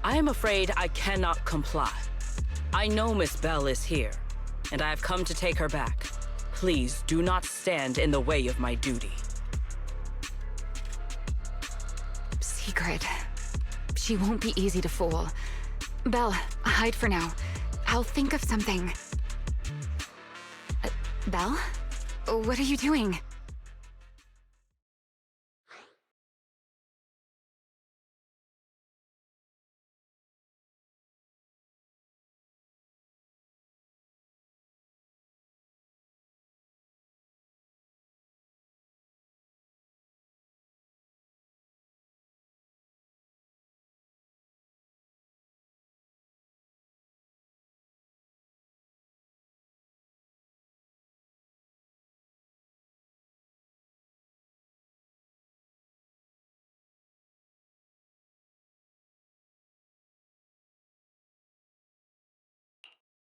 I am afraid I cannot comply. I know Miss Bell is here, and I have come to take her back. Please do not stand in the way of my duty. Sigrid. She won't be easy to fool. Belle, hide for now. I'll think of something. Belle? What are you doing?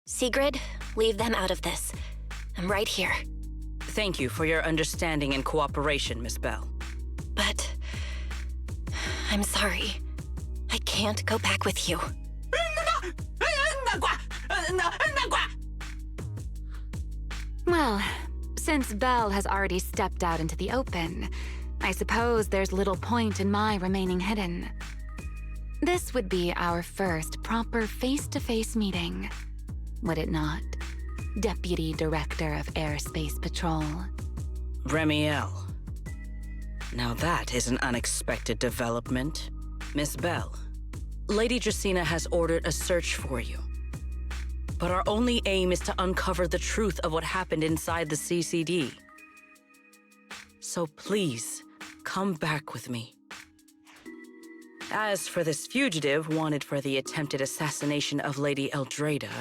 Sigrid, leave them out of this. I'm right here. Thank you for your understanding and cooperation, Miss Bell. But... I'm sorry. I can't go back with you. Well, since Belle has already stepped out into the open, I suppose there's little point in my remaining hidden. This would be our first proper face-to-face meeting, would it not, Deputy Director of Airspace Patrol? Remiel. Now that is an unexpected development. Miss Bell, Lady Dracaena has ordered a search for you. But our only aim is to uncover the truth of what happened inside the CCD. So please, come back with me. As for this fugitive wanted for the attempted assassination of Lady Eldrada...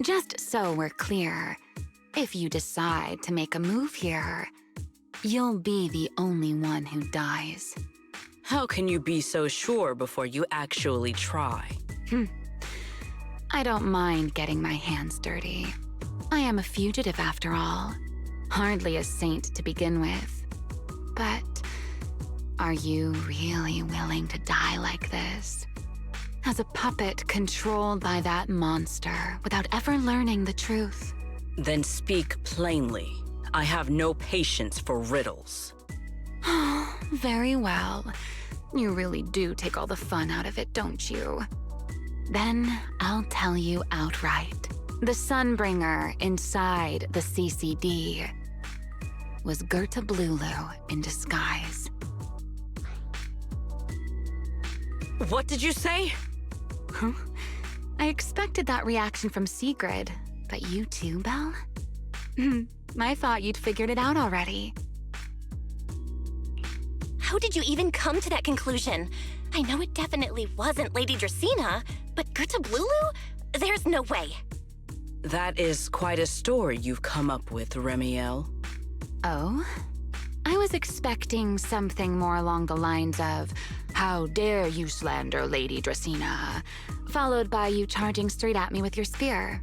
Just so we're clear, if you decide to make a move here, you'll be the only one who dies. How can you be so sure before you actually try? I don't mind getting my hands dirty. I am a fugitive after all. Hardly a saint to begin with. But are you really willing to die like this? As a puppet controlled by that monster without ever learning the truth? Then speak plainly. I have no patience for riddles. Very well. You really do take all the fun out of it, don't you? Then I'll tell you outright. The Sunbringer inside the CCD was Gerta Blulu in disguise. What did you say? Huh? I expected that reaction from Sigrid, but you too, Belle? I thought you'd figured it out already. How did you even come to that conclusion? I know it definitely wasn't Lady Dracaena, but Gerta Blulu? There's no way. That is quite a story you've come up with, Remiel. Oh? I was expecting something more along the lines of, "How dare you slander Lady Dracaena?" followed by you charging straight at me with your spear.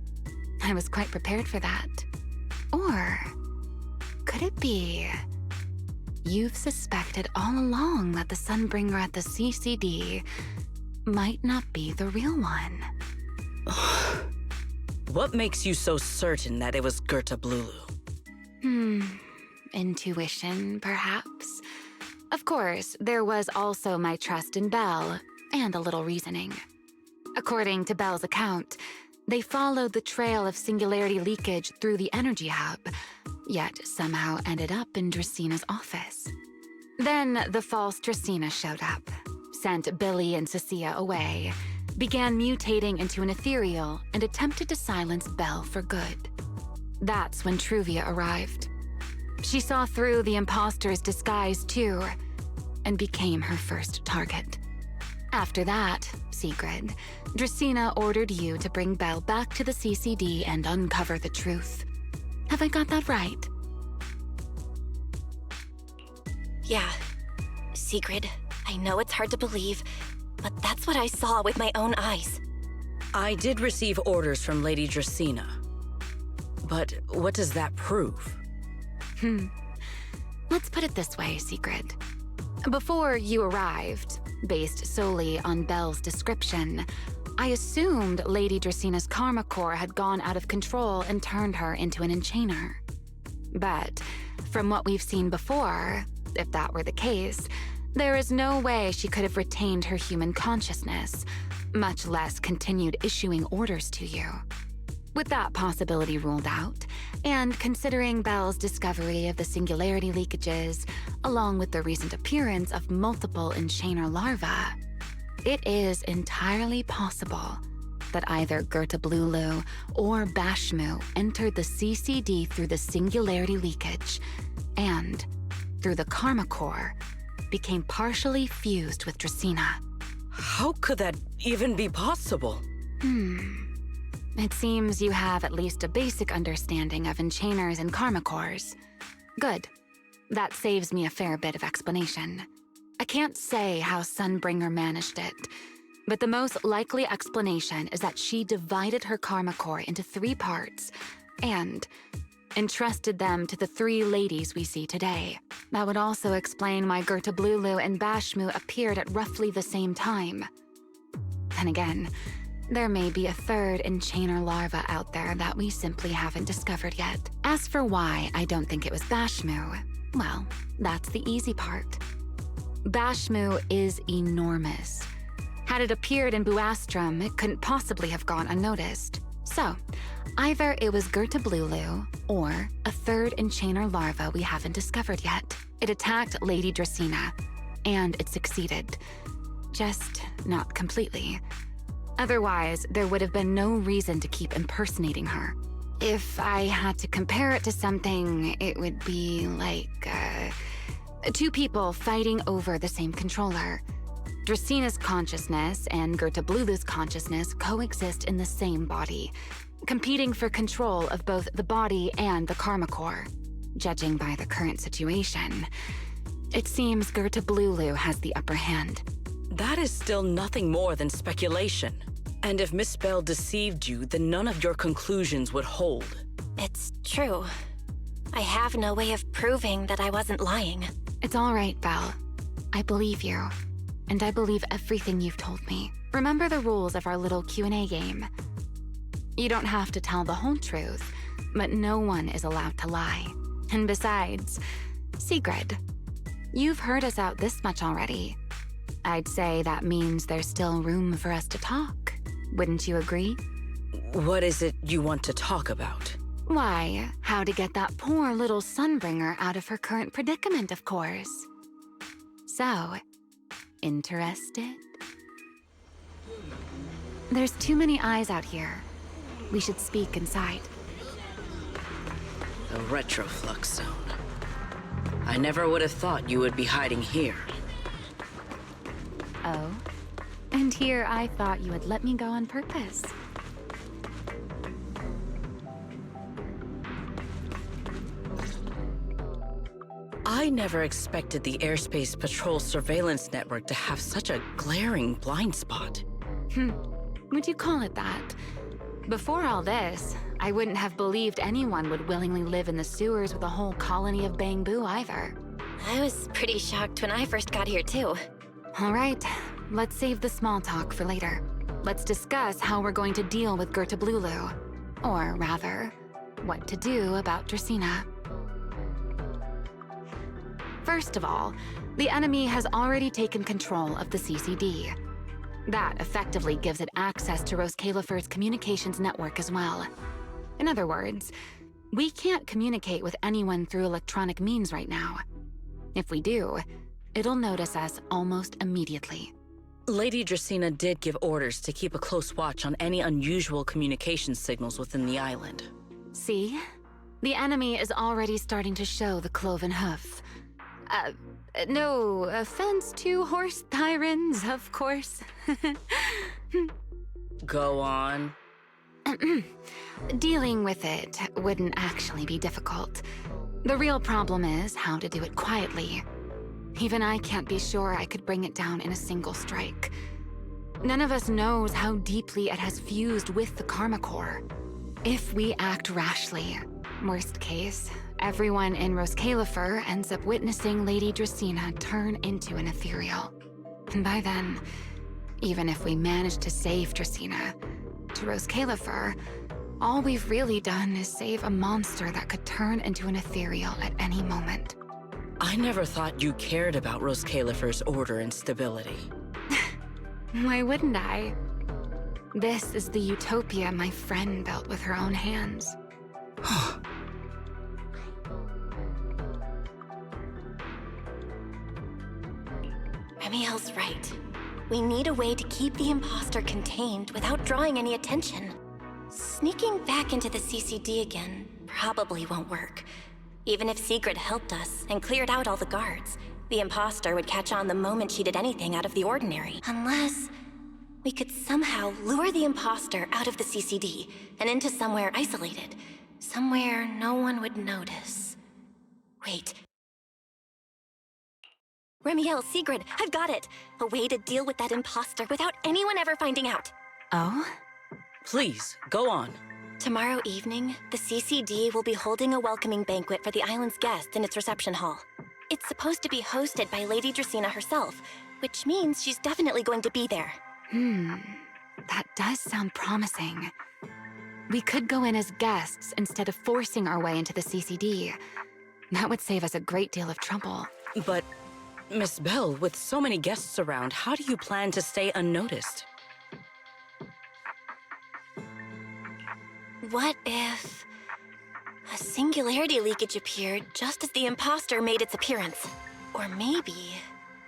I was quite prepared for that. Or could it be you've suspected all along that the Sunbringer at the CCD might not be the real one? What makes you so certain that it was Gerta Blulu? Intuition, perhaps? Of course, there was also my trust in Belle, and a little reasoning. According to Belle's account, they followed the trail of singularity leakage through the energy hub, yet somehow ended up in Draceena's office. Then the false Dracaena showed up, sent Billy and Cecilia away, began mutating into an ethereal, and attempted to silence Belle for good. That's when Truvia arrived. She saw through the imposter's disguise too, and became her first target. After that, Sigrid, Dracaena ordered you to bring Belle back to the CCD and uncover the truth. Have I got that right? Yeah. Sigrid, I know it's hard to believe, but that's what I saw with my own eyes. I did receive orders from Lady Dracaena. But what does that prove? Let's put it this way, Sigrid. Before you arrived, Based solely on Belle's description, I assumed Lady Dracena's karma core had gone out of control and turned her into an enchainer. But from what we've seen before, if that were the case, there is no way she could have retained her human consciousness, much less continued issuing orders to you. With that possibility ruled out, and considering Belle's discovery of the singularity leakages, along with the recent appearance of multiple enchainer larvae, it is entirely possible that either Gerta Blulu or Bashmu entered the CCD through the singularity leakage, and, through the karma core, became partially fused with Dracena. How could that even be possible? It seems you have at least a basic understanding of enchainers and karma cores. Good. That saves me a fair bit of explanation. I can't say how Sunbringer managed it, but the most likely explanation is that she divided her karma core into 3 parts and entrusted them to the 3 ladies we see today. That would also explain why Gerta Blulu and Bashmu appeared at roughly the same time. Then again, there may be a 3rd enchainer larva out there that we simply haven't discovered yet. As for why I don't think it was Bashmu, well, that's the easy part. Bashmu is enormous. Had it appeared in Buastrum, it couldn't possibly have gone unnoticed. So, either it was Gerta Blulu or a 3rd enchainer larva we haven't discovered yet. It attacked Lady Dracena, and it succeeded. Just not completely. Otherwise, there would have been no reason to keep impersonating her. If I had to compare it to something, it would be like, 2 people fighting over the same controller. Dracena's consciousness and Gerta Blulu's consciousness coexist in the same body, competing for control of both the body and the karma core. Judging by the current situation, it seems Gerta Blulu has the upper hand. That is still nothing more than speculation. And if Miss Belle deceived you, then none of your conclusions would hold. It's true. I have no way of proving that I wasn't lying. It's all right, Belle. I believe you. And I believe everything you've told me. Remember the rules of our little Q&A game. You don't have to tell the whole truth, but no one is allowed to lie. And besides, Sigrid, you've heard us out this much already. I'd say that means there's still room for us to talk. Wouldn't you agree? What is it you want to talk about? Why, how to get that poor little Sunbringer out of her current predicament, of course. So, interested? There's too many eyes out here. We should speak inside. The Retroflux Zone. I never would have thought you would be hiding here. Oh? And here I thought you would let me go on purpose. I never expected the Airspace Patrol surveillance network to have such a glaring blind spot. Would you call it that? Before all this, I wouldn't have believed anyone would willingly live in the sewers with a whole colony of Bangbu either. I was pretty shocked when I first got here, too. All right, let's save the small talk for later. Let's discuss how we're going to deal with Gerta Blulu. Or rather, what to do about Dracena. First of all, the enemy has already taken control of the CCD. That effectively gives it access to Roskalifer's communications network as well. In other words, we can't communicate with anyone through electronic means right now. If we do, it'll notice us almost immediately. Lady Dracena did give orders to keep a close watch on any unusual communication signals within the island. See? The enemy is already starting to show the cloven hoof. No offense to horse tyrants, of course. Go on. Dealing with it wouldn't actually be difficult. The real problem is how to do it quietly. Even I can't be sure I could bring it down in a single strike. None of us knows how deeply it has fused with the Karma Core. If we act rashly, worst case, everyone in Roskalifer ends up witnessing Lady Dracena turn into an ethereal. And by then, even if we manage to save Dracaena, to Rose Califer, all we've really done is save a monster that could turn into an ethereal at any moment. I never thought you cared about Rose Califer's order and stability. Why wouldn't I? This is the utopia my friend built with her own hands. Remiel's right. We need a way to keep the imposter contained without drawing any attention. Sneaking back into the CCD again probably won't work. Even if Sigrid helped us and cleared out all the guards, the imposter would catch on the moment she did anything out of the ordinary. Unless we could somehow lure the imposter out of the CCD and into somewhere isolated. Somewhere no one would notice. Wait. Remiel, Sigrid, I've got it! A way to deal with that imposter without anyone ever finding out. Oh? Please, go on. Tomorrow evening, the CCD will be holding a welcoming banquet for the island's guests in its reception hall. It's supposed to be hosted by Lady Dracaena herself, which means she's definitely going to be there. That does sound promising. We could go in as guests instead of forcing our way into the CCD. That would save us a great deal of trouble. But, Miss Bell, with so many guests around, how do you plan to stay unnoticed? What if a singularity leakage appeared just as the imposter made its appearance? Or maybe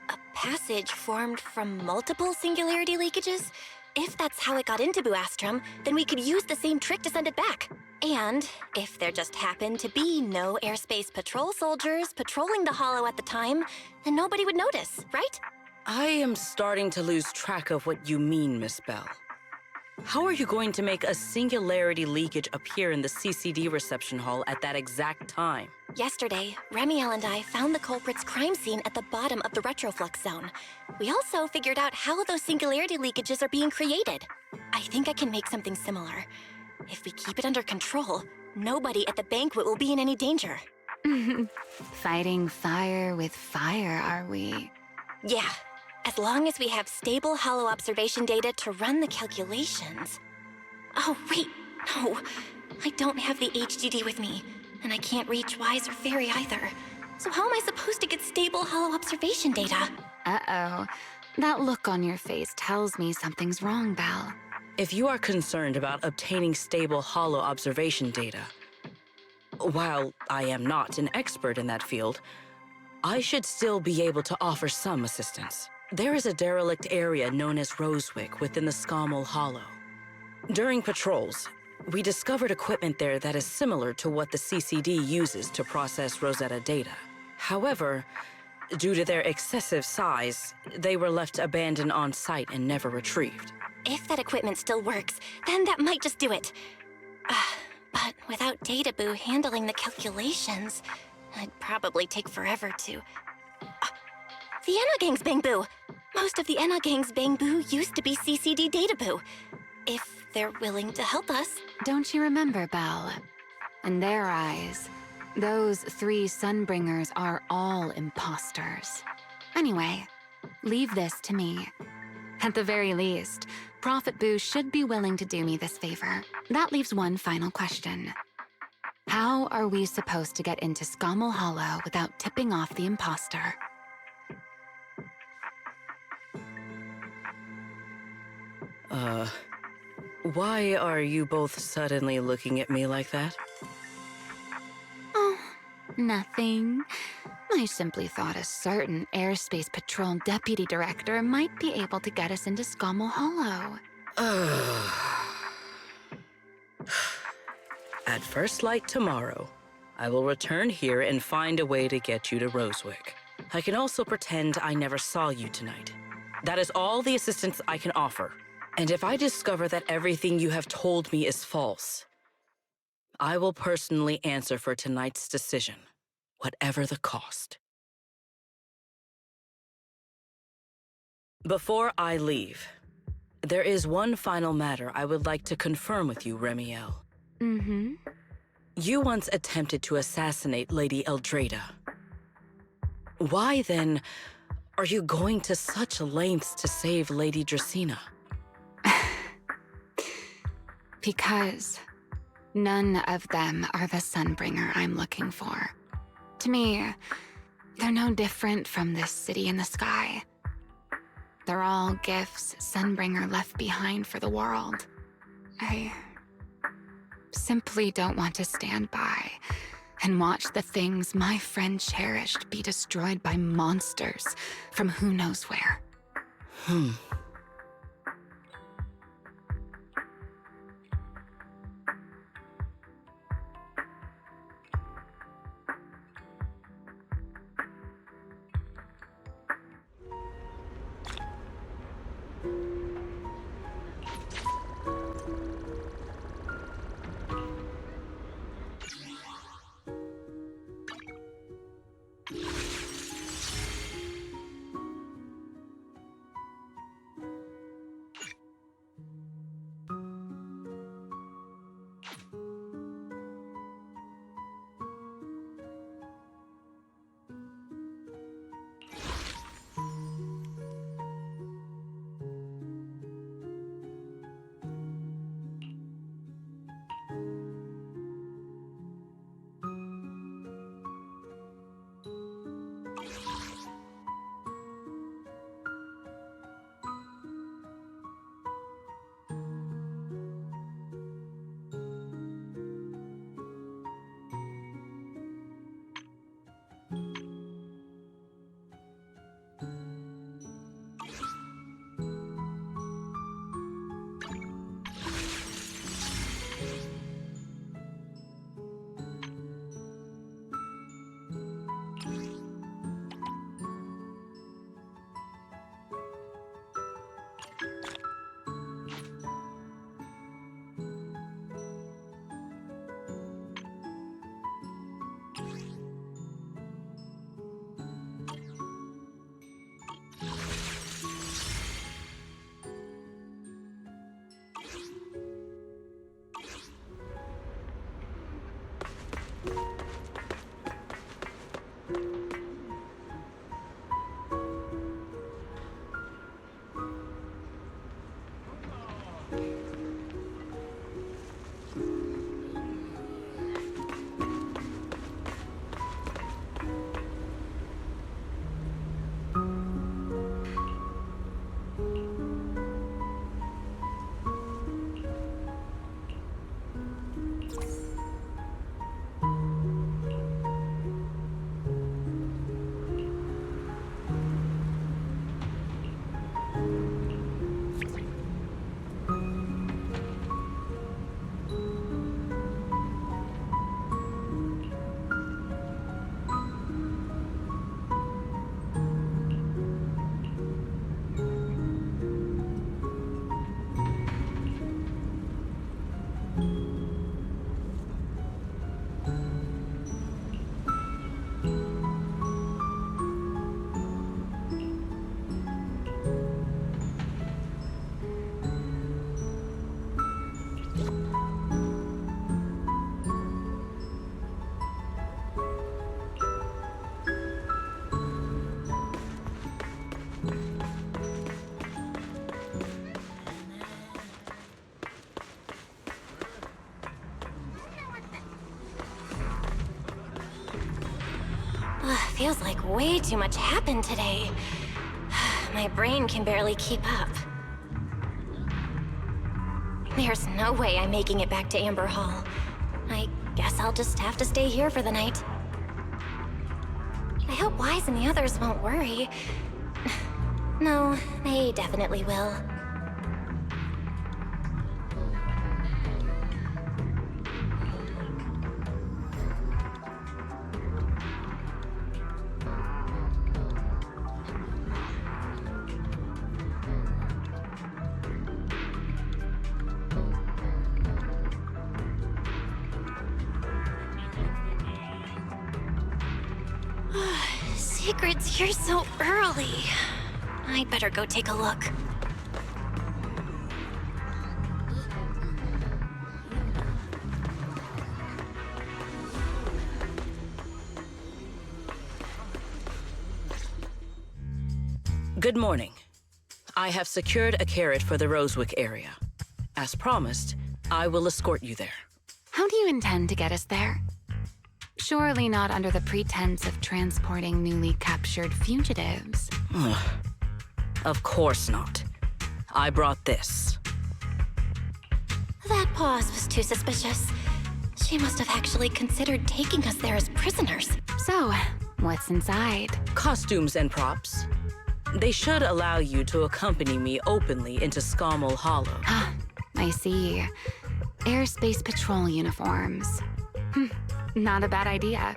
a passage formed from multiple singularity leakages? If that's how it got into Buastrom, then we could use the same trick to send it back. And if there just happened to be no airspace patrol soldiers patrolling the Hollow at the time, then nobody would notice, right? I am starting to lose track of what you mean, Miss Bell. How are you going to make a singularity leakage appear in the CCD reception hall at that exact time? Yesterday, Remiel and I found the culprit's crime scene at the bottom of the retroflux zone. We also figured out how those singularity leakages are being created. I think I can make something similar. If we keep it under control, nobody at the banquet will be in any danger. Fighting fire with fire, are we? Yeah, as long as we have stable Hollow observation data to run the calculations. Oh, wait, no. I don't have the HDD with me, and I can't reach Wise or Fairy either. So how am I supposed to get stable Hollow observation data? Uh-oh. That look on your face tells me something's wrong, Belle. If you are concerned about obtaining stable Hollow observation data, while I am not an expert in that field, I should still be able to offer some assistance. There is a derelict area known as Rosewick within the Scommel Hollow. During patrols, we discovered equipment there that is similar to what the CCD uses to process Rosetta data. However, due to their excessive size, they were left abandoned on site and never retrieved. If that equipment still works, then that might just do it. But without Databoo handling the calculations, it'd probably take forever to... The Enogang's Bangboo! Most of the Enogang's Bangboo used to be CCD Databoo. If they're willing to help us. Don't you remember, Belle? In their eyes, those 3 Sunbringers are all imposters. Anyway, leave this to me. At the very least, Prophet Boo should be willing to do me this favor. That leaves one final question. How are we supposed to get into Scommel Hollow without tipping off the imposter? Why are you both suddenly looking at me like that? Oh, nothing. I simply thought a certain Airspace Patrol Deputy Director might be able to get us into Scommel Hollow. At first light tomorrow, I will return here and find a way to get you to Rosewick. I can also pretend I never saw you tonight. That is all the assistance I can offer. And if I discover that everything you have told me is false, I will personally answer for tonight's decision, whatever the cost. Before I leave, there is one final matter I would like to confirm with you, Remiel. Mm-hmm. You once attempted to assassinate Lady Eldrada. Why then are you going to such lengths to save Lady Dracaena? Because none of them are the Sunbringer I'm looking for. To me, they're no different from this city in the sky. They're all gifts Sunbringer left behind for the world. I simply don't want to stand by and watch the things my friend cherished be destroyed by monsters from who knows where. Feels like way too much happened today. My brain can barely keep up. There's no way I'm making it back to Amber Hall. I guess I'll just have to stay here for the night. I hope Wise and the others won't worry. No, they definitely will. Secret's here so early. I'd better go take a look. Good morning. I have secured a carrot for the Rosewick area. As promised, I will escort you there. How do you intend to get us there? Surely not under the pretense of transporting newly captured fugitives. Of course not. I brought this. That pause was too suspicious. She must have actually considered taking us there as prisoners. So, what's inside? Costumes and props. They should allow you to accompany me openly into Scommel Hollow. Ah, I see. Airspace patrol uniforms. Not a bad idea.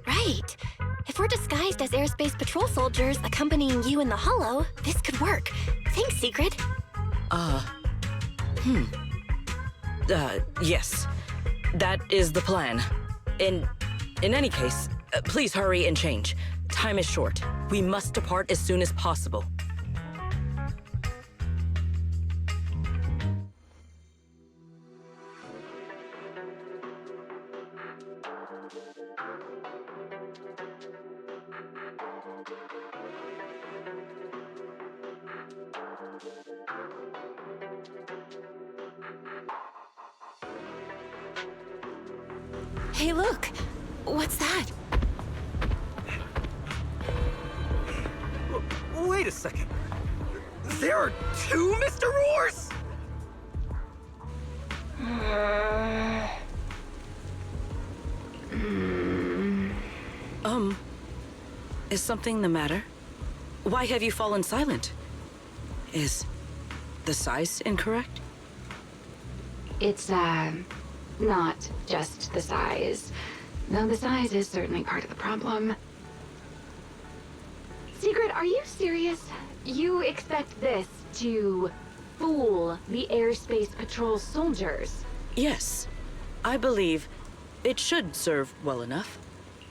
Right. If we're disguised as airspace patrol soldiers accompanying you in the Hollow, this could work. Thanks, Sigrid. Yes. That is the plan. In any case, please hurry and change. Time is short. We must depart as soon as possible. Hey, look! What's that? Wait a second. There are two Mr. Roars? Is something the matter? Why have you fallen silent? Is the size incorrect? It's, not just the size. Though the size is certainly part of the problem. Sigrid, are you serious? You expect this to fool the airspace patrol soldiers? Yes. I believe it should serve well enough.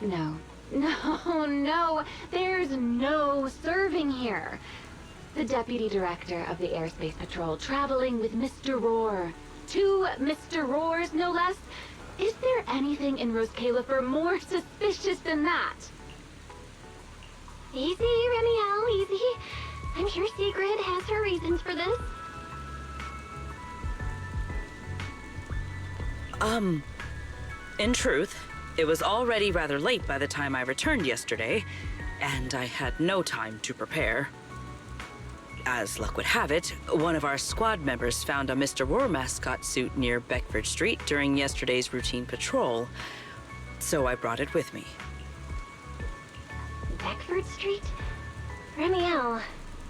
No. No. There's no serving here. The deputy director of the airspace patrol traveling with Mr. Roar. Two Mr. Roars, no less. Is there anything in Roscalifer more suspicious than that? Easy, Remiel, easy. I'm sure Sigrid has her reasons for this. In truth, it was already rather late by the time I returned yesterday, and I had no time to prepare. As luck would have it, one of our squad members found a Mr. Roar mascot suit near Beckford Street during yesterday's routine patrol, so I brought it with me. Beckford Street? Remiel,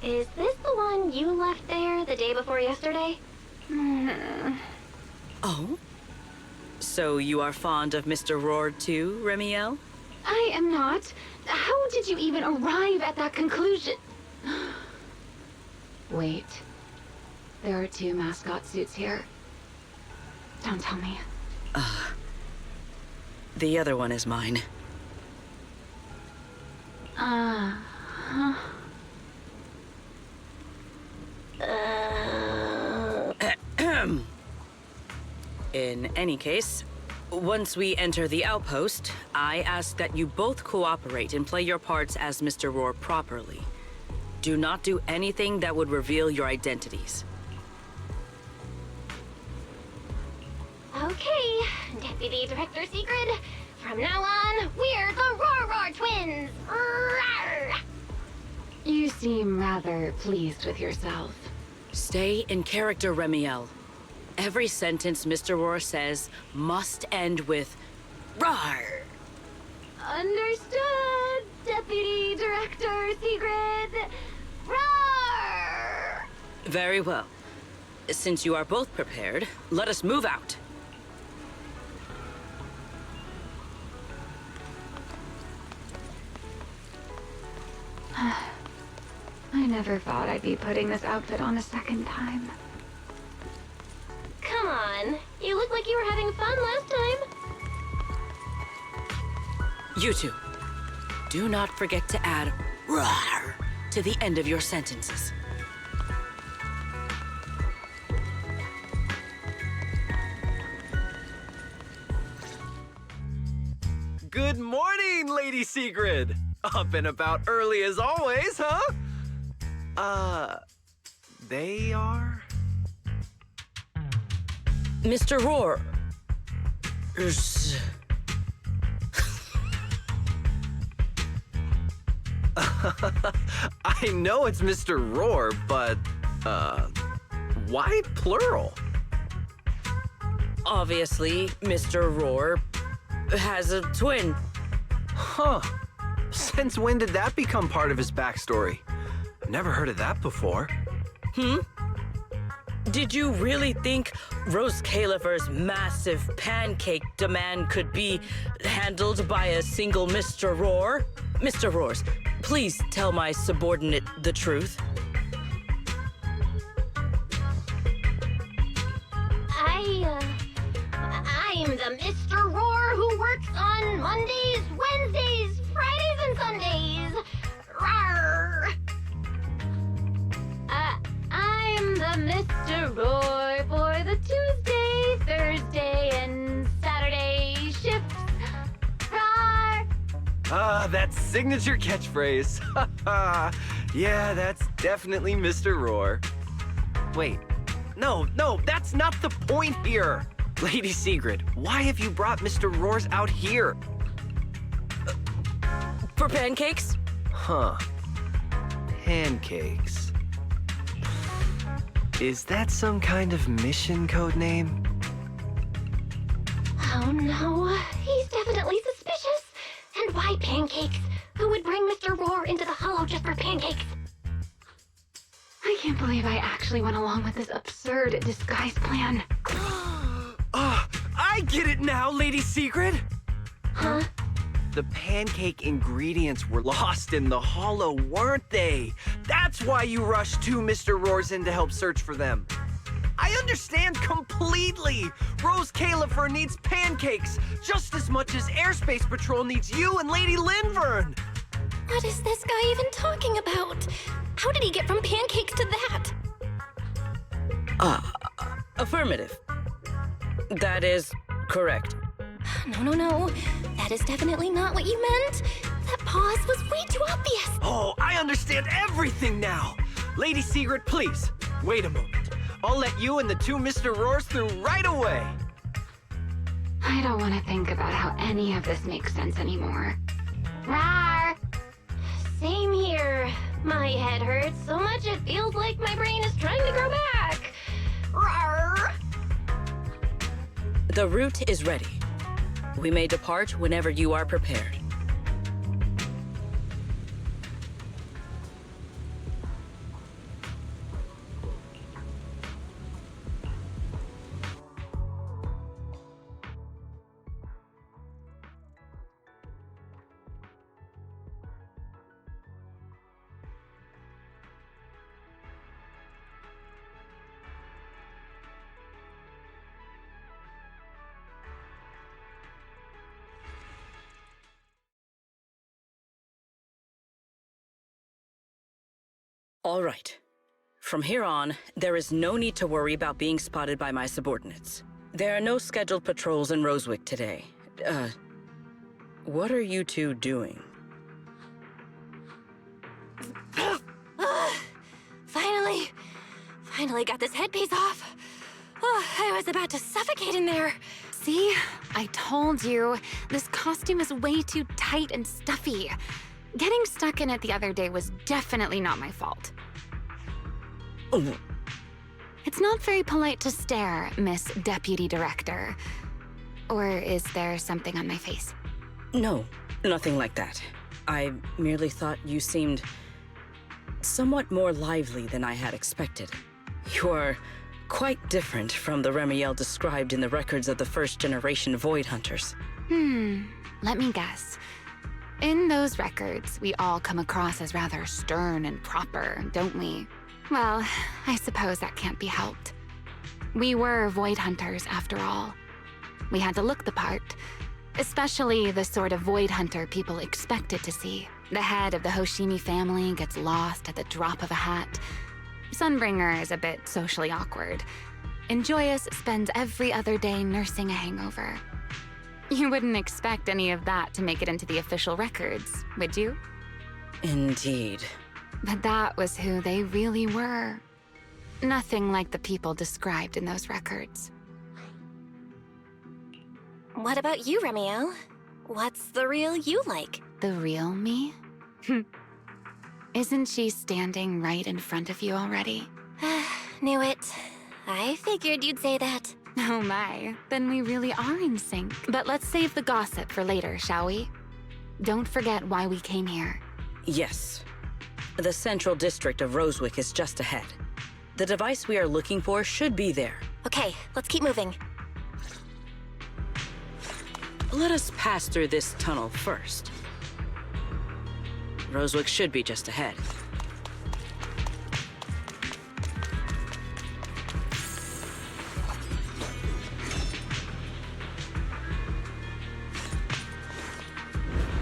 is this the one you left there the day before yesterday? Oh? So you are fond of Mr. Roar too, Remiel? I am not. How did you even arrive at that conclusion? Wait. There are two mascot suits here. Don't tell me. The other one is mine. In any case, once we enter the outpost, I ask that you both cooperate and play your parts as Mr. Roar properly. Do not do anything that would reveal your identities. Okay, Deputy Director Sigrid. From now on, we're the Roar Twins! Rawr! You seem rather pleased with yourself. Stay in character, Remiel. Every sentence Mr. Roar says must end with "Rawr!" Understood, Deputy Director Sigrid. Roar! Very well. Since you are both prepared, let us move out. I never thought I'd be putting this outfit on a second time. Come on, you look like you were having fun last time. You two, do not forget to add "rawr" to the end of your sentences. Good morning, Lady Sigrid! Up and about early as always, huh? They are? Mr. Roar. I know it's Mr. Roar, but, why plural? Obviously, Mr. Roar has a twin. Huh. Since when did that become part of his backstory? I've never heard of that before. Did you really think Rose Califer's massive pancake demand could be handled by a single Mr. Roar? Mr. Roars, please tell my subordinate the truth. I'm the Mr. Roar who works on Mondays, Wednesdays, Fridays, and Sundays. Rawr! I'm the Mr. Roar for the Tuesday, Thursday, and Saturday shifts. Rawr! That signature catchphrase. Yeah, that's definitely Mr. Roar. Wait, no, that's not the point here. Lady Sigrid, why have you brought Mr. Roars out here? For pancakes? Huh. Pancakes. Is that some kind of mission code name? Oh no, he's definitely suspicious. And why pancakes? Who would bring Mr. Roar into the Hollow just for pancakes? I can't believe I actually went along with this absurd disguise plan. I get it now, Lady Sigrid. Huh? The pancake ingredients were lost in the Hollow, weren't they? That's why you rushed two Mr. Roars in to help search for them. I understand completely. Rose Califer needs pancakes just as much as Airspace Patrol needs you and Lady Linvern. What is this guy even talking about? How did he get from pancakes to that? Affirmative. That is correct. No. That is definitely not what you meant. That pause was way too obvious. Oh, I understand everything now. Lady Sigrid, please, wait a moment. I'll let you and the two Mr. Roars through right away. I don't want to think about how any of this makes sense anymore. Rawr! Same here. My head hurts so much it feels like my brain is trying to grow back. Rawr! The route is ready. We may depart whenever you are prepared. All right. From here on, there is no need to worry about being spotted by my subordinates. There are no scheduled patrols in Rosewick today. What are you two doing? Finally got this headpiece off. Oh, I was about to suffocate in there. See? I told you. This costume is way too tight and stuffy. Getting stuck in it the other day was definitely not my fault. Oh, It's not very polite to stare, Miss Deputy Director. Or is there something on my face? no, nothing like that. I merely thought you seemed somewhat more lively than I had expected. You are quite different from the Remiel described in the records of the first-generation Void Hunters. Let me guess. In those records, we all come across as rather stern and proper, don't we? Well, I suppose that can't be helped. We were Void Hunters, after all. We had to look the part, especially the sort of Void Hunter people expected to see. The head of the Hoshimi family gets lost at the drop of a hat. Sunbringer is a bit socially awkward. And Joyous spends every other day nursing a hangover. You wouldn't expect any of that to make it into the official records, would you? Indeed. But that was who they really were. Nothing like the people described in those records. What about you, Remiel? What's the real you like? The real me? Isn't she standing right in front of you already? Knew it. I figured you'd say that. Oh my, then we really are in sync. But let's save the gossip for later, shall we? Don't forget why we came here. Yes. The central district of Rosewick is just ahead. The device we are looking for should be there. Okay, let's keep moving. Let us pass through this tunnel first. Rosewick should be just ahead.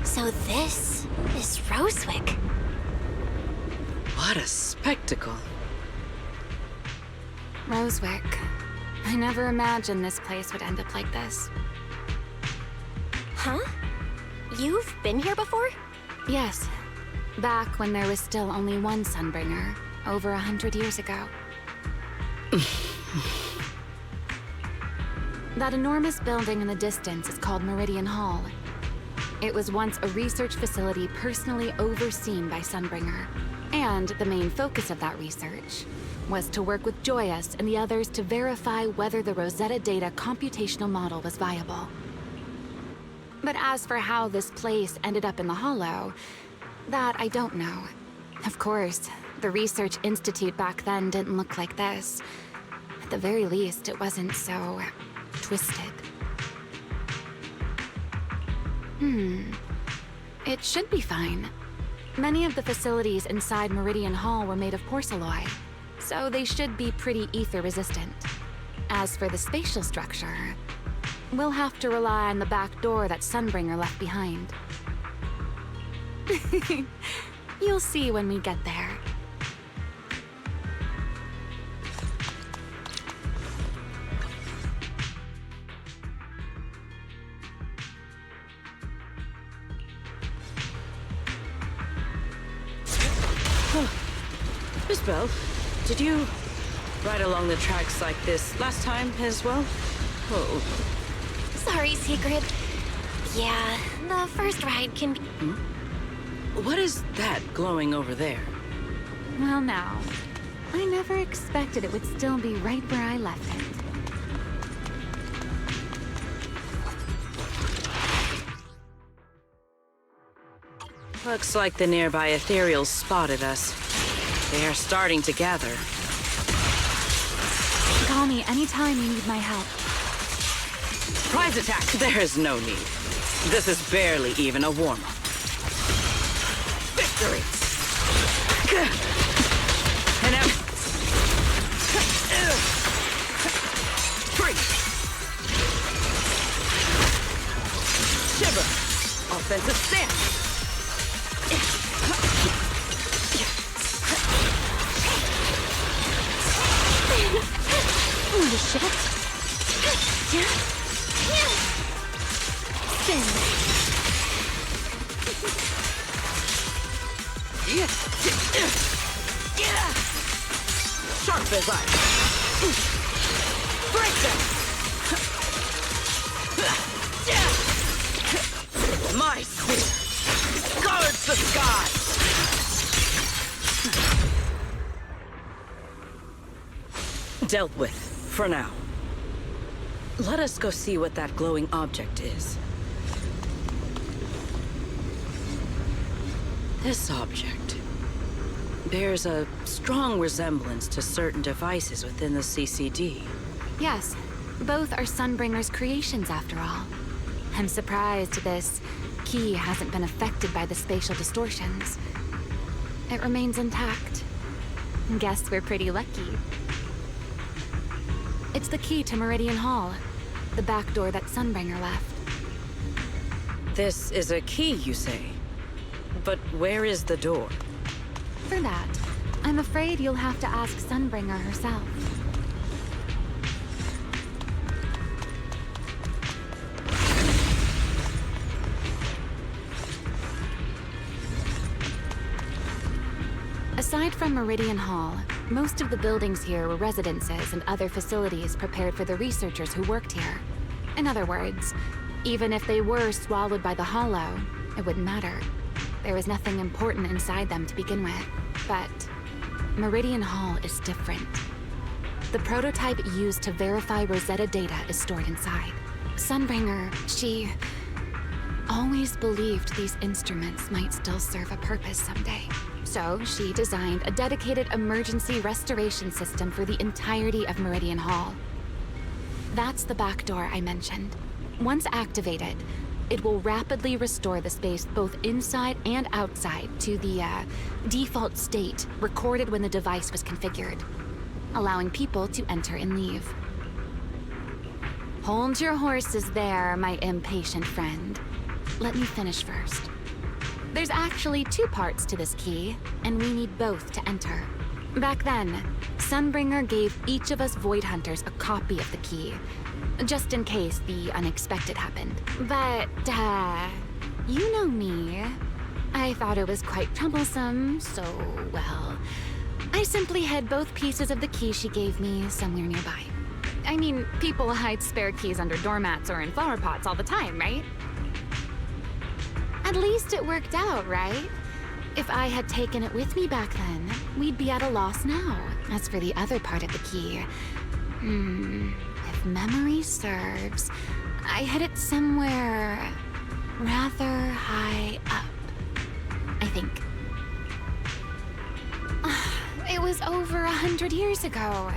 So this is Rosewick. What a spectacle. Rosewick. I never imagined this place would end up like this. Huh? You've been here before? Yes. Back when there was still only one Sunbringer, over 100 years ago. That enormous building in the distance is called Meridian Hall. It was once a research facility personally overseen by Sunbringer. And the main focus of that research was to work with Joyous and the others to verify whether the Rosetta Data computational model was viable. But as for how this place ended up in the Hollow, that I don't know. Of course, the Research Institute back then didn't look like this. At the very least, it wasn't so twisted. It should be fine. Many of the facilities inside Meridian Hall were made of porcelain, so they should be pretty ether-resistant. As for the spatial structure, we'll have to rely on the back door that Sunbringer left behind. You'll see when we get there. Miss Bell, did you ride along the tracks like this last time as well? Oh. Sorry, Secret. Yeah, the first ride can be... What is that glowing over there? Well now, I never expected it would still be right where I left it. Looks like the nearby ethereals spotted us. They are starting to gather. Call me anytime you need my help. Surprise attack! There is no need. This is barely even a warm-up. Victory! And now... Freeze! Shiver! Offensive stance! Holy shit! Spin! Sharp as iron! Break them! My spear guards the skies! Dealt with, for now. Let us go see what that glowing object is. This object bears a strong resemblance to certain devices within the CCD. Yes, both are Sunbringer's creations after all. I'm surprised this key hasn't been affected by the spatial distortions. It remains intact. Guess we're pretty lucky. It's the key to Meridian Hall, the back door that Sunbringer left. This is a key, you say? But where is the door? For that, I'm afraid you'll have to ask Sunbringer herself. from Meridian Hall, most of the buildings here were residences and other facilities prepared for the researchers who worked here. In other words, even if they were swallowed by the Hollow, it wouldn't matter. There was nothing important inside them to begin with. But Meridian Hall is different. The prototype used to verify Rosetta data is stored inside. Sunbringer, she always believed these instruments might still serve a purpose someday. So she designed a dedicated emergency restoration system for the entirety of Meridian Hall. That's the back door I mentioned. Once activated, it will rapidly restore the space both inside and outside to the default state recorded when the device was configured, allowing people to enter and leave. Hold your horses there, my impatient friend. Let me finish first. There's actually 2 parts to this key, and we need both to enter. Back then, Sunbringer gave each of us Void Hunters a copy of the key, just in case the unexpected happened. But, you know me. I thought it was quite troublesome, so, well, I simply hid both pieces of the key she gave me somewhere nearby. I mean, people hide spare keys under doormats or in flower pots all the time, right? At least it worked out, right? If I had taken it with me back then, we'd be at a loss now. As for the other part of the key, if memory serves, I hid it somewhere rather high up, I think. It was over 100 years ago.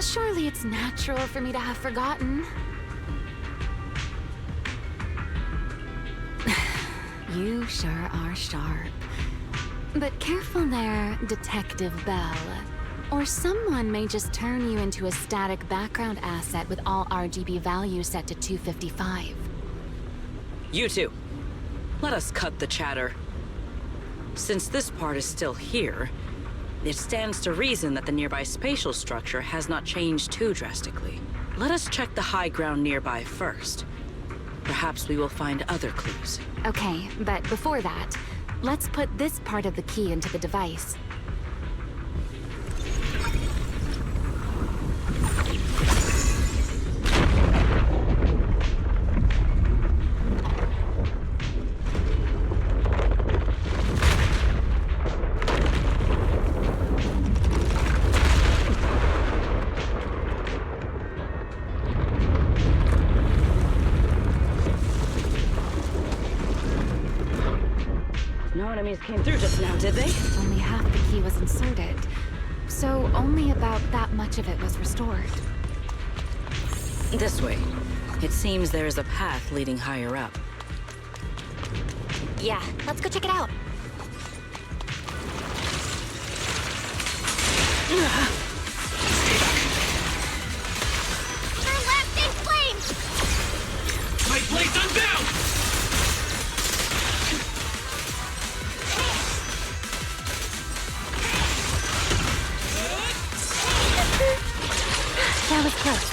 Surely it's natural for me to have forgotten. You sure are sharp. But careful there, Detective Bell. Or someone may just turn you into a static background asset with all RGB values set to 255. You two, let us cut the chatter. Since this part is still here, it stands to reason that the nearby spatial structure has not changed too drastically. Let us check the high ground nearby first. Perhaps we will find other clues. Okay, but before that, let's put this part of the key into the device. No enemies came through just now, did they? Only half the key was inserted, so only about that much of it was restored. This way. It seems there is a path leading higher up. Yeah, let's go check it out. Turn left in flames! My blade's unbound! That was close.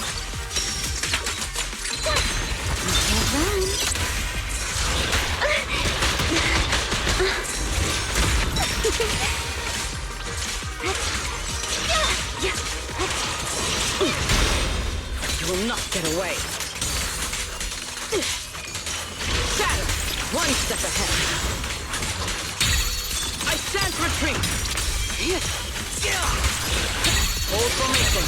You can't run. You will not get away. Shadow, one step ahead. I sense retreat. Hold formation.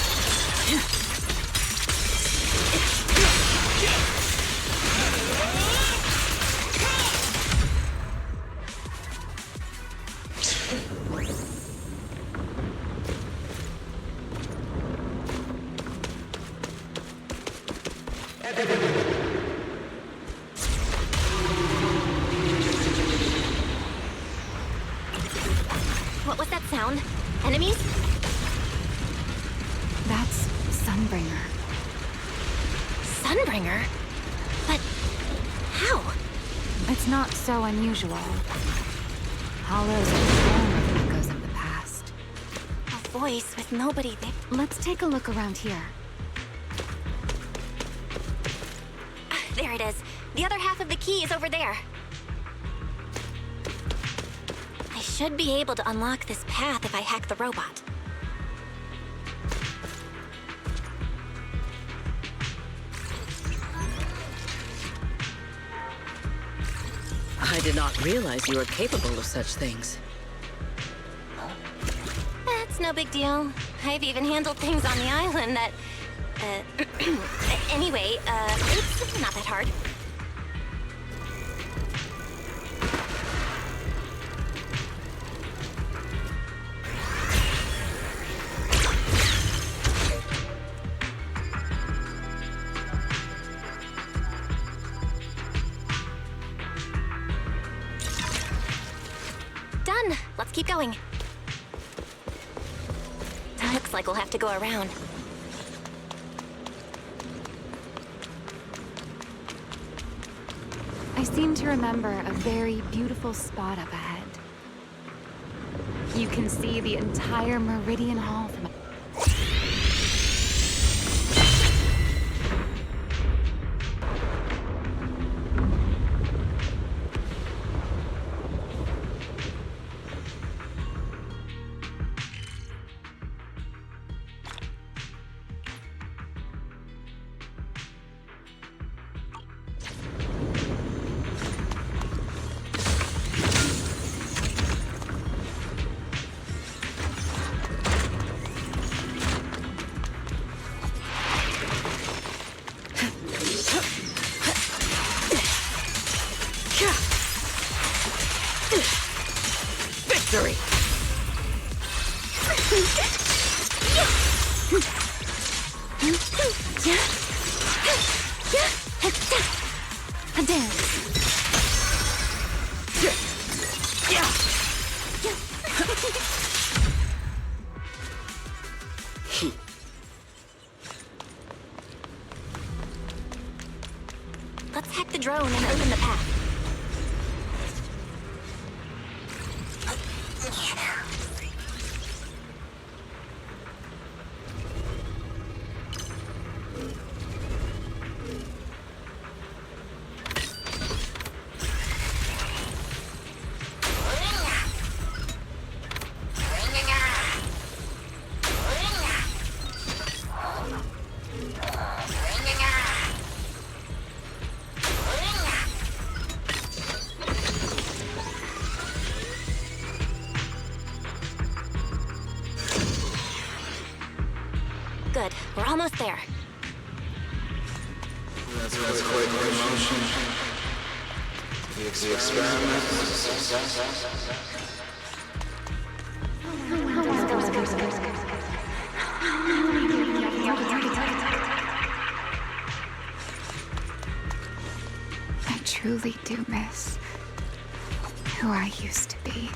What was that sound? Enemies? That's Sunbringer. Sunbringer? But how? It's not so unusual. Hollows are born with echoes of the past. A voice with nobody there. Let's take a look around here. There it is. The other half of the key is over there. I should be able to unlock this path if I hack the robot. I did not realize you were capable of such things. That's no big deal. I've even handled things on the island that... anyway, it's not that hard. Done. Let's keep going. Looks like we'll have to go around. I seem to remember a very beautiful spot up ahead. You can see the entire Meridian Hall from... Victory! A dance. Let's hack the drone and open the path. Good. We're almost there. That's quite the emotion. The experiment was a success. I truly do miss who I used to be.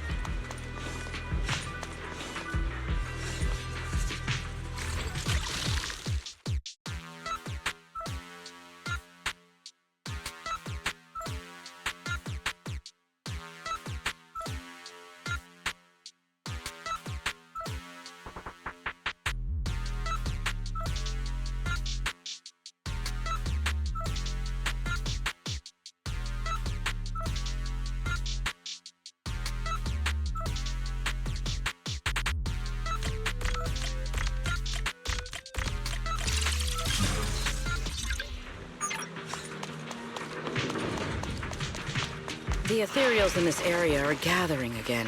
The ethereals in this area are gathering again.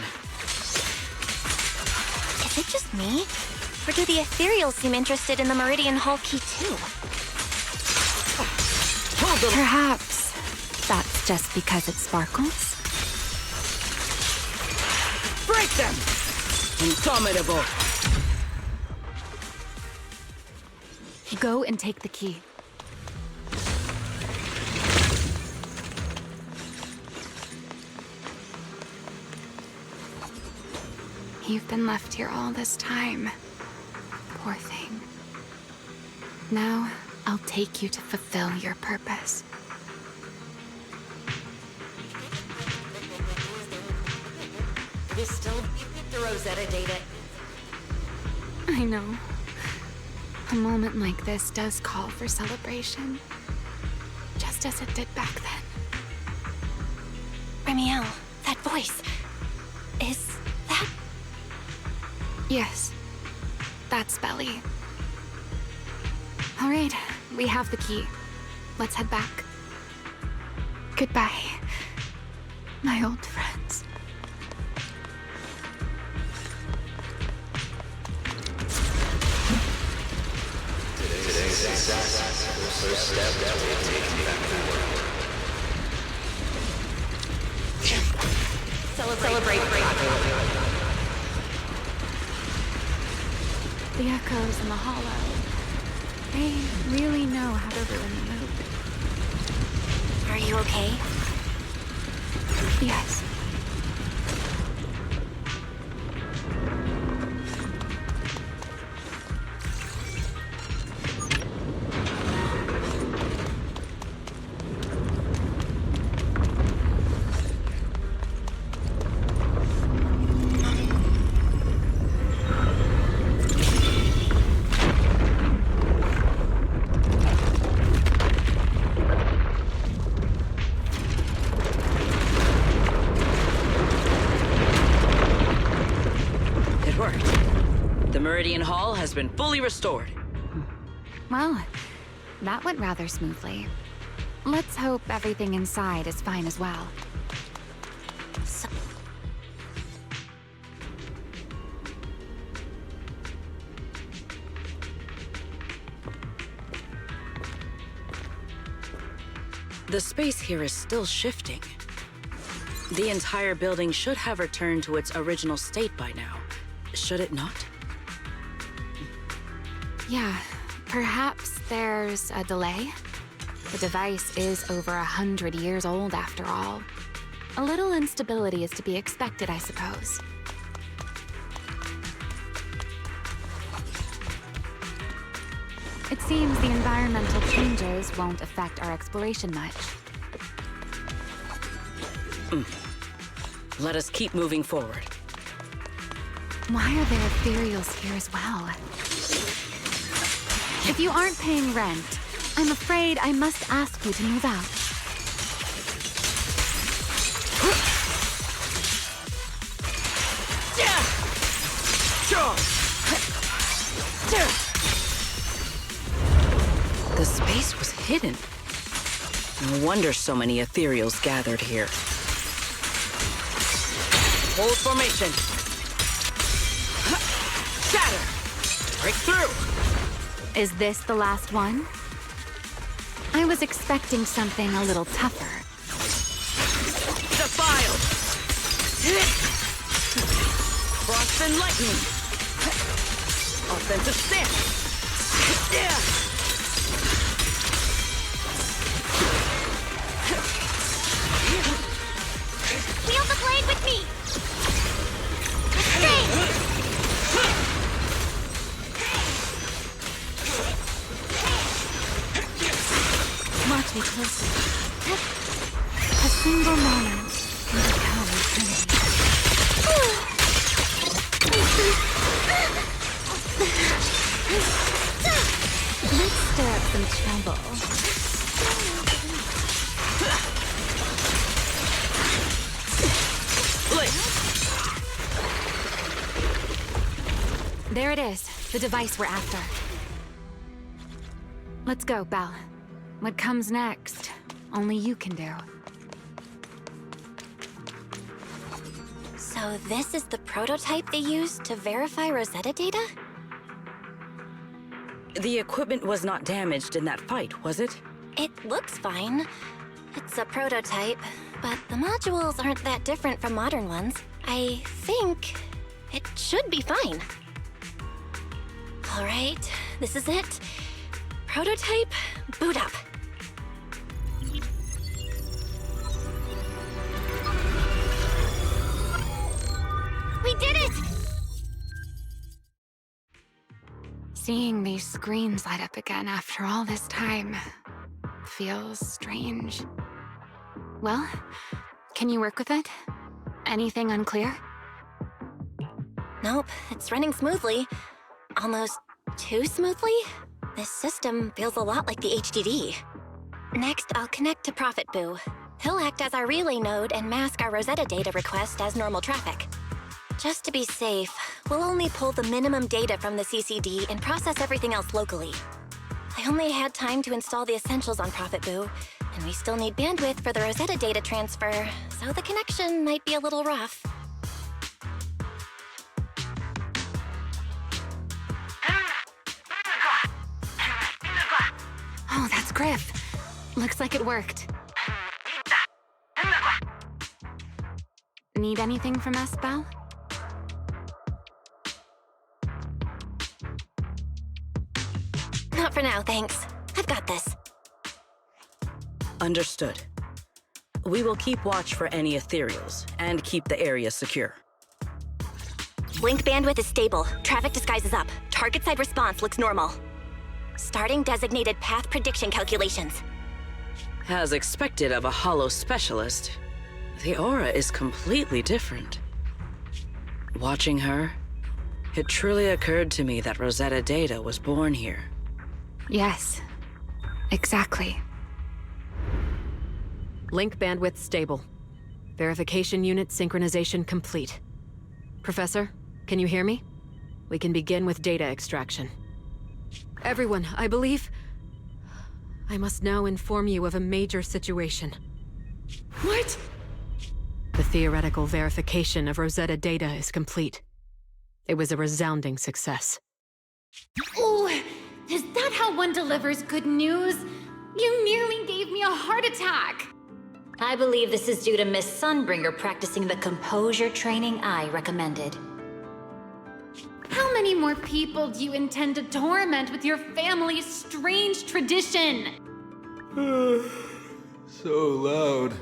Is it just me? Or do the ethereals seem interested in the Meridian Hall key too? Perhaps that's just because it sparkles? Break them! Indomitable! Go and take the key. You've been left here all this time. Poor thing. Now, I'll take you to fulfill your purpose. You still the Rosetta data. I know. A moment like this does call for celebration. Just as it did back then. Remiel, that voice. Is Yes, that's Belly. All right, we have the key. Let's head back. Goodbye, my old friends. Today's success was the first step that we have taken back to work. Celebrate. The echoes in the hollow. They really know how to ruin the mood. Are you okay? Yes. Meridian Hall has been fully restored. Well, that went rather smoothly. Let's hope everything inside is fine as well. The space here is still shifting. The entire building should have returned to its original state by now. Should it not? Yeah, perhaps there's a delay. The device is over 100 years old after all. A little instability is to be expected, I suppose. It seems the environmental changes won't affect our exploration much. Let us keep moving forward. Why are there ethereals here as well? If you aren't paying rent, I'm afraid I must ask you to move out. The space was hidden. No wonder so many ethereals gathered here. Hold formation. Shatter! Break through! Is this the last one? I was expecting something a little tougher. Defiled! Frost and lightning! Offensive stance! Wield the blade with me! Stay! Watch me closely. A single moment can become eternity. Let's stir up some trouble. There it is, the device we're after. Let's go, Belle. What comes next, only you can do. So this is the prototype they used to verify Rosetta data? The equipment was not damaged in that fight, was it? It looks fine. It's a prototype, but the modules aren't that different from modern ones. I think it should be fine. All right, this is it. Prototype, boot up. We did it! Seeing these screens light up again after all this time feels strange. Well, can you work with it? Anything unclear? Nope, it's running smoothly. Almost too smoothly? This system feels a lot like the HDD. Next, I'll connect to Prophet Boo. He'll act as our relay node and mask our Rosetta data request as normal traffic. Just to be safe, we'll only pull the minimum data from the CCD and process everything else locally. I only had time to install the essentials on Prophet Boo, and we still need bandwidth for the Rosetta data transfer, so the connection might be a little rough. Oh, that's Griff. Looks like it worked. Need anything from us, Belle? Not for now, thanks. I've got this. Understood. We will keep watch for any ethereals and keep the area secure. Link bandwidth is stable. Traffic disguise is up. Target side response looks normal. Starting designated path prediction calculations. As expected of a holo specialist, the aura is completely different. Watching her, it truly occurred to me that Rosetta Data was born here. Yes, exactly. Link bandwidth stable. Verification unit synchronization complete. Professor, can you hear me? We can begin with data extraction. Everyone, I believe... I must now inform you of a major situation. What? The theoretical verification of Rosetta Data is complete. It was a resounding success. Oh, is that how one delivers good news? You nearly gave me a heart attack! I believe this is due to Miss Sunbringer practicing the composure training I recommended. How many more people do you intend to torment with your family's strange tradition? So loud.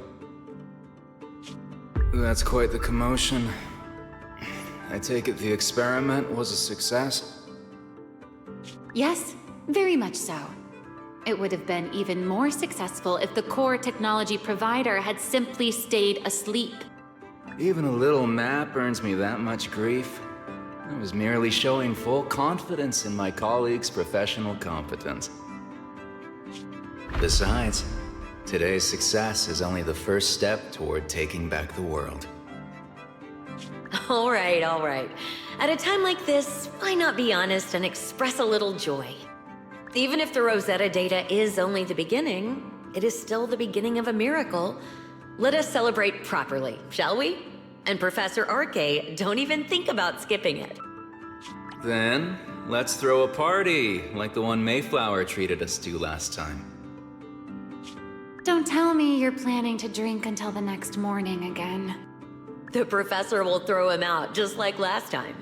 That's quite the commotion. I take it the experiment was a success? Yes, very much so. It would have been even more successful if the core technology provider had simply stayed asleep. Even a little nap earns me that much grief. I was merely showing full confidence in my colleagues' professional competence. Besides, today's success is only the first step toward taking back the world. All right, all right. At a time like this, why not be honest and express a little joy? Even if the Rosetta Data is only the beginning, it is still the beginning of a miracle. Let us celebrate properly, shall we? And Professor Arke, don't even think about skipping it. Then, let's throw a party, like the one Mayflower treated us to last time. Don't tell me you're planning to drink until the next morning again. The professor will throw him out, just like last time.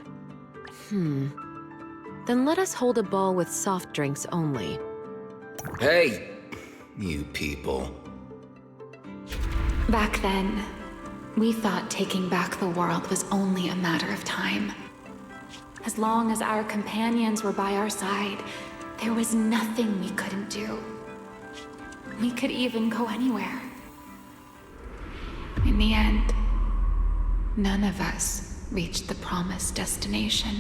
Then let us hold a ball with soft drinks only. Hey, you people. Back then, we thought taking back the world was only a matter of time. As long as our companions were by our side, there was nothing we couldn't do. We could even go anywhere. In the end, none of us reached the promised destination.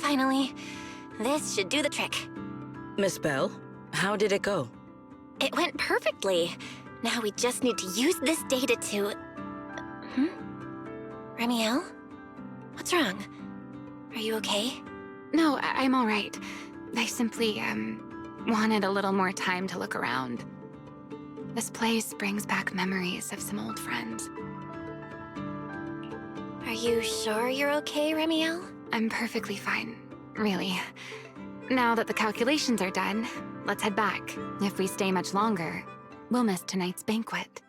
Finally, this should do the trick. Miss Belle, how did it go? It went perfectly. Now we just need to use this data to... Remiel? What's wrong? Are you okay? No, I'm all right. I simply, wanted a little more time to look around. This place brings back memories of some old friends. Are you sure you're okay, Remiel? I'm perfectly fine, really. Now that the calculations are done, let's head back. If we stay much longer, we'll miss tonight's banquet.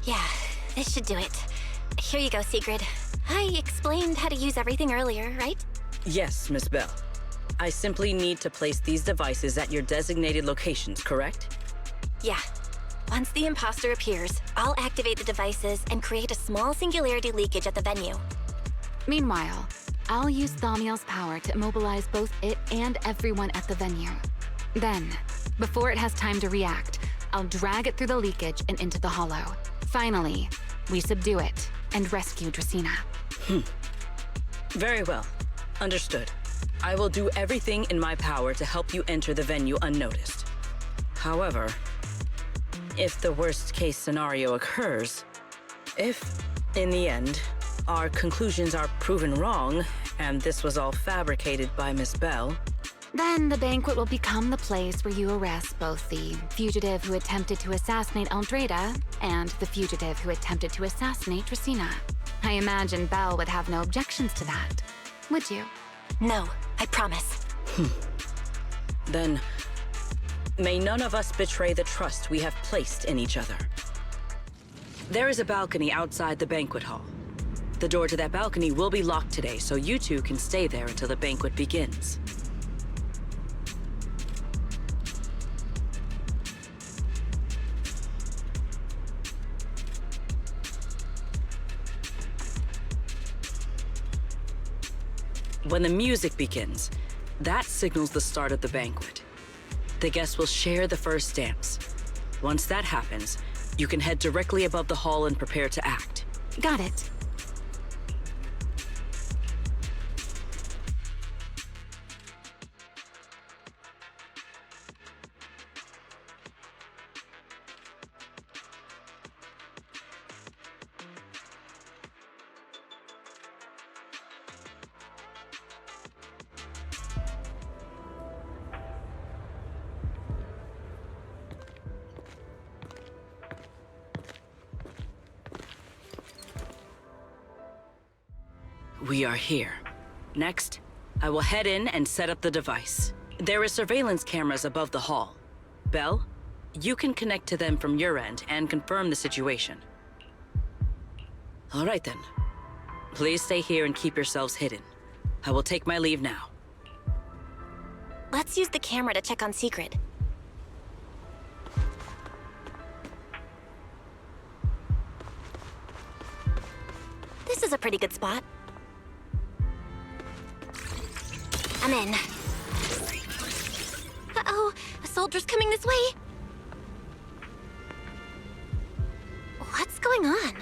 Yeah, this should do it. Here you go, Sigrid. I explained how to use everything earlier, right? Yes, Miss Belle. I simply need to place these devices at your designated locations, correct? Yeah. Once the imposter appears, I'll activate the devices and create a small singularity leakage at the venue. Meanwhile, I'll use Thaumiel's power to immobilize both it and everyone at the venue. Then, before it has time to react, I'll drag it through the leakage and into the hollow. Finally, we subdue it and rescue Dracaena. Very well. Understood. I will do everything in my power to help you enter the venue unnoticed. However, if the worst-case scenario occurs, if, in the end, our conclusions are proven wrong, and this was all fabricated by Miss Bell, Then the banquet will become the place where you arrest both the fugitive who attempted to assassinate Aldrada and the fugitive who attempted to assassinate Dracaena. I imagine Belle would have no objections to that. Would you? No, I promise. then may none of us betray the trust we have placed in each other. There is a balcony outside the banquet hall. The door to that balcony will be locked today, so you two can stay there until the banquet begins. When the music begins, that signals the start of the banquet. The guests will share the first dance. Once that happens, you can head directly above the hall and prepare to act. Got it. We are here. Next, I will head in and set up the device. There is surveillance cameras above the hall. Belle, you can connect to them from your end and confirm the situation. All right then. Please stay here and keep yourselves hidden. I will take my leave now. Let's use the camera to check on Secret. This is a pretty good spot. I'm in. Uh-oh, a soldier's coming this way. What's going on?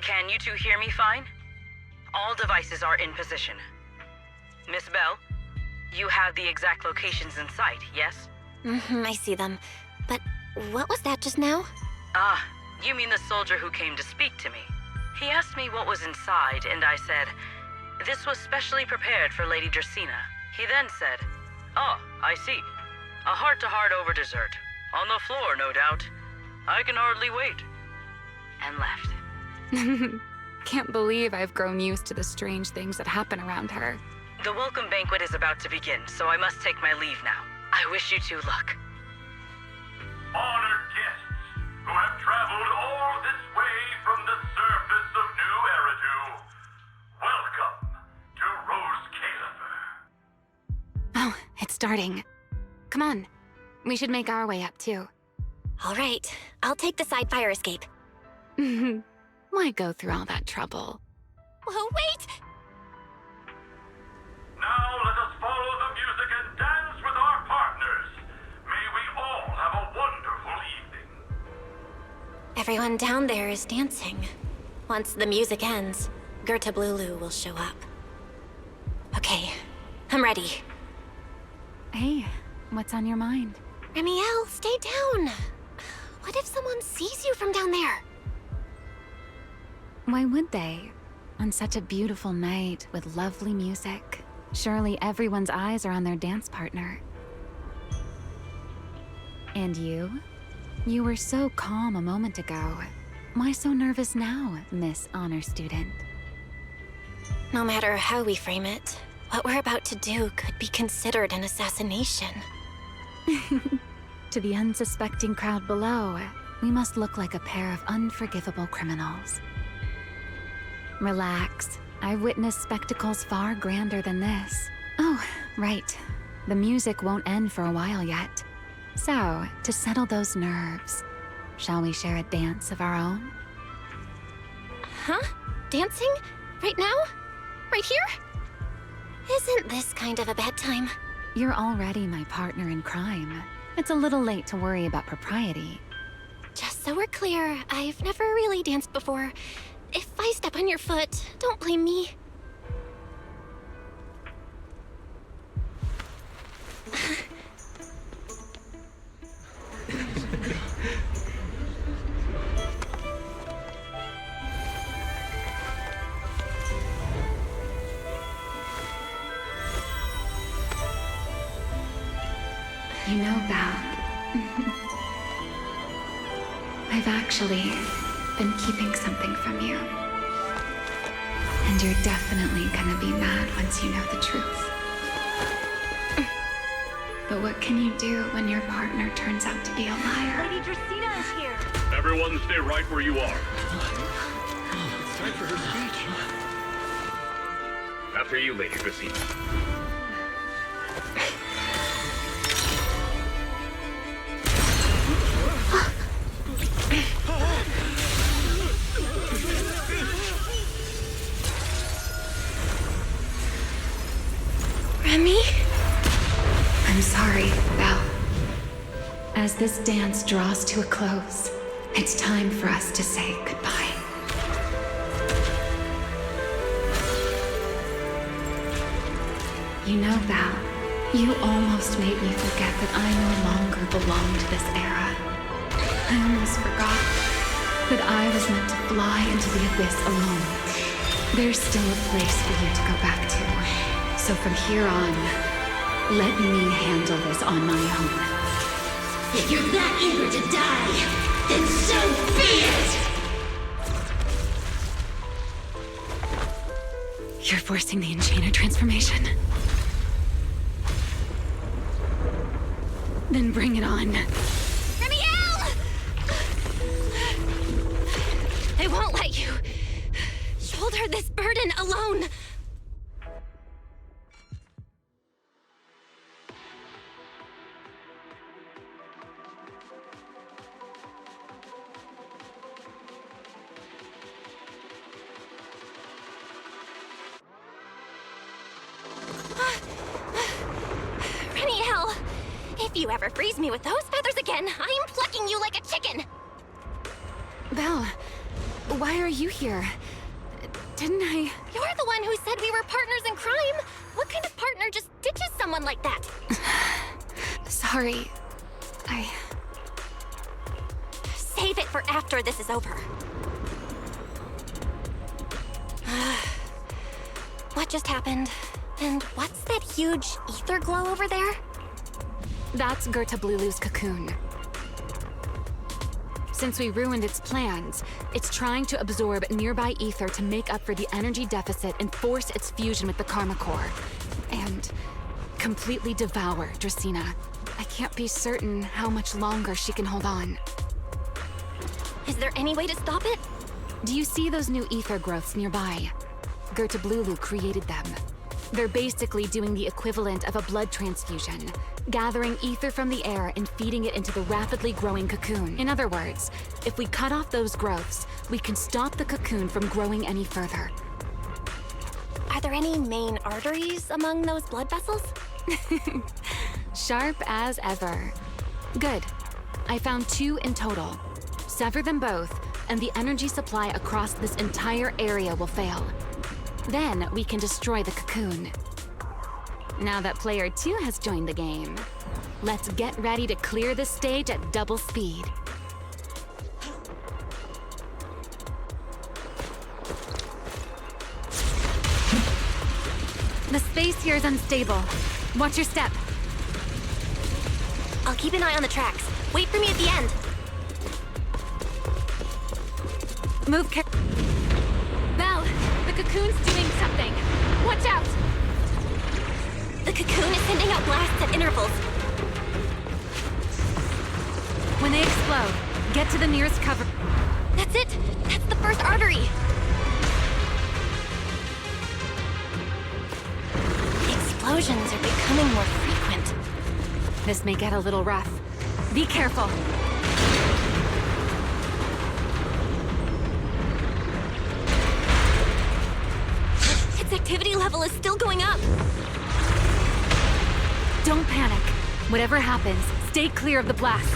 Can you two hear me fine? All devices are in position. Miss Bell, you have the exact locations in sight, yes? I see them. But what was that just now? Ah, you mean the soldier who came to speak to me. He asked me what was inside, and I said, this was specially prepared for Lady Dracaena. He then said, oh, I see. A heart-to-heart over dessert. On the floor, no doubt. I can hardly wait. And left. Can't believe I've grown used to the strange things that happen around her. The welcome banquet is about to begin, so I must take my leave now. I wish you two luck. Honored guests who have traveled all this way from the surface of New Eridu, welcome to Rose Caliber. Oh, it's starting. Come on. We should make our way up, too. All right, I'll take the side fire escape. Why go through all that trouble? Whoa, wait! Now let us follow the music and dance with our partners. May we all have a wonderful evening. Everyone down there is dancing. Once the music ends, Gerta Blulu will show up. Okay, I'm ready. Hey, what's on your mind? Remiel, stay down. What if someone sees you from down there? Why would they? On such a beautiful night with lovely music, surely everyone's eyes are on their dance partner. And you? You were so calm a moment ago. Why so nervous now, Miss Honor Student? No matter how we frame it, what we're about to do could be considered an assassination. To the unsuspecting crowd below, we must look like a pair of unforgivable criminals. Relax. I've witnessed spectacles far grander than this. Oh, right. The music won't end for a while yet. So, to settle those nerves, shall we share a dance of our own? Huh? Dancing? Right now? Right here? Isn't this kind of a bad time? You're already my partner in crime. It's a little late to worry about propriety. Just so we're clear, I've never really danced before. If I step on your foot, don't blame me. You know, Val, I've actually been keeping something from you. And you're definitely gonna be mad once you know the truth. But what can you do when your partner turns out to be a liar? Lady Dracaena is here. Everyone stay right where you are. It's time for her speech. After you, Lady Dracaena. Remy? I'm sorry, Val. As this dance draws to a close, it's time for us to say goodbye. You know, Val, you almost made me forget that I no longer belong to this era. I almost forgot that I was meant to fly into the abyss alone. There's still a place for you to go back to. So from here on, let me handle this on my own. If you're that eager to die, then so be it! You're forcing the Enchainer transformation. Then bring it on. Remiel! I won't let you shoulder this burden alone. Remiel! If you ever freeze me with those feathers again, I'm plucking you like a chicken! Belle, why are you here? Didn't I... You're the one who said we were partners in crime! What kind of partner just ditches someone like that? Sorry. Save it for after this is over. What just happened? And what's that huge ether glow over there? That's Gerta Blulu's cocoon. Since we ruined its plans, it's trying to absorb nearby ether to make up for the energy deficit and force its fusion with the Karma Core. And completely devour Dracaena. I can't be certain how much longer she can hold on. Is there any way to stop it? Do you see those new ether growths nearby? Gerta Blulu created them. They're basically doing the equivalent of a blood transfusion, gathering ether from the air and feeding it into the rapidly growing cocoon. In other words, if we cut off those growths, we can stop the cocoon from growing any further. Are there any main arteries among those blood vessels? Sharp as ever. Good. I found 2 in total. Sever them both, and the energy supply across this entire area will fail. Then we can destroy the cocoon. Now that player 2 has joined the game, let's get ready to clear the stage at double speed. The space here is unstable. Watch your step. I'll keep an eye on the tracks. Wait for me at the end. Move Belle, the cocoon's doing something. Watch out! The cocoon is sending out blasts at intervals. When they explode, get to the nearest cover. That's it! That's the first artery! Explosions are becoming more frequent. This may get a little rough. Be careful. Its activity level is still going up. Don't panic. Whatever happens, stay clear of the blast.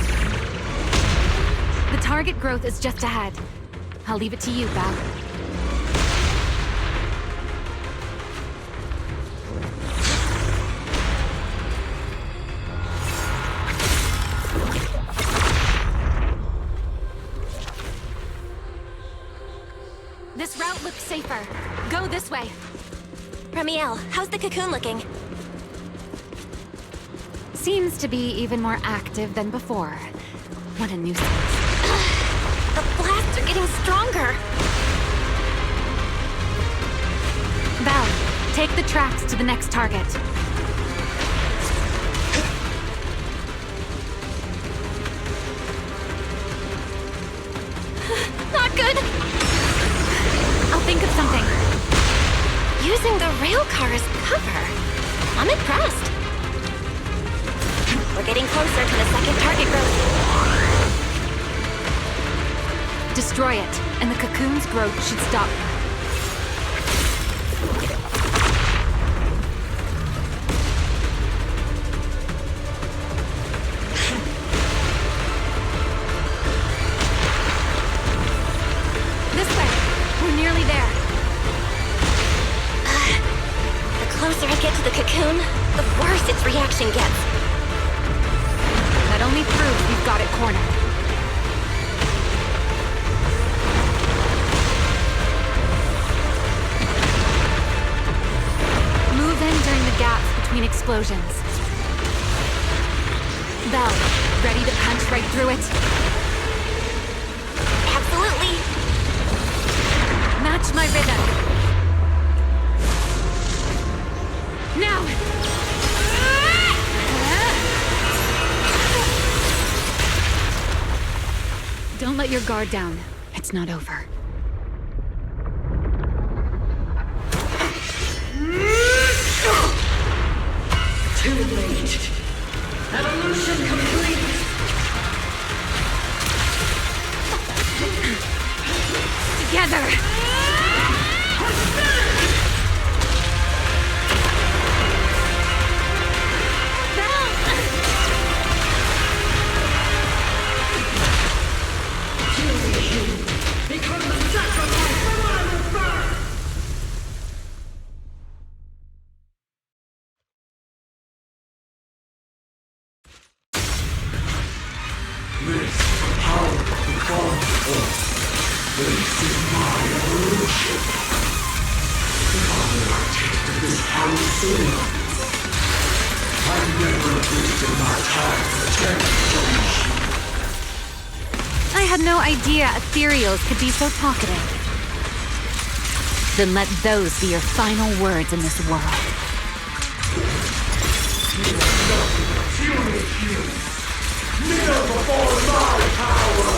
The target growth is just ahead. I'll leave it to you, Val. This route looks safer. Go this way. Ramiel, how's the cocoon looking? Seems to be even more active than before. What a nuisance. The blasts are getting stronger. Val, take the tracks to the next target. Not good. I'll think of something. Using the rail car as cover. I'm impressed. We're getting closer to the second target growth. Destroy it, and the cocoon's growth should stop. This way. We're nearly there. The closer I get to the cocoon, the worse its reaction gets. That only proves we've got it cornered. Move in during the gaps between explosions. Val, ready to punch right through it? Absolutely. Match my rhythm. Now! Don't let your guard down. It's not over. Too late. Evolution complete. Together! Become the sacrifice for my rebirth! This power becomes force. This is my evolution. Now that I tasted this power sooner, I never wasted my time for change. I had no idea ethereals could be so talkative. Then let those be your final words in this world. Kneel before my power!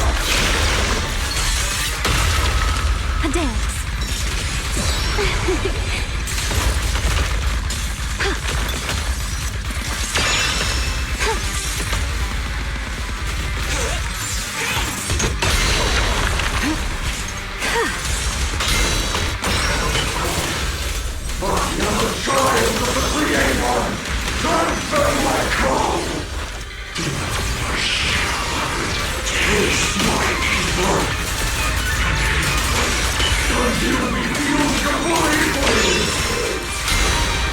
A dance.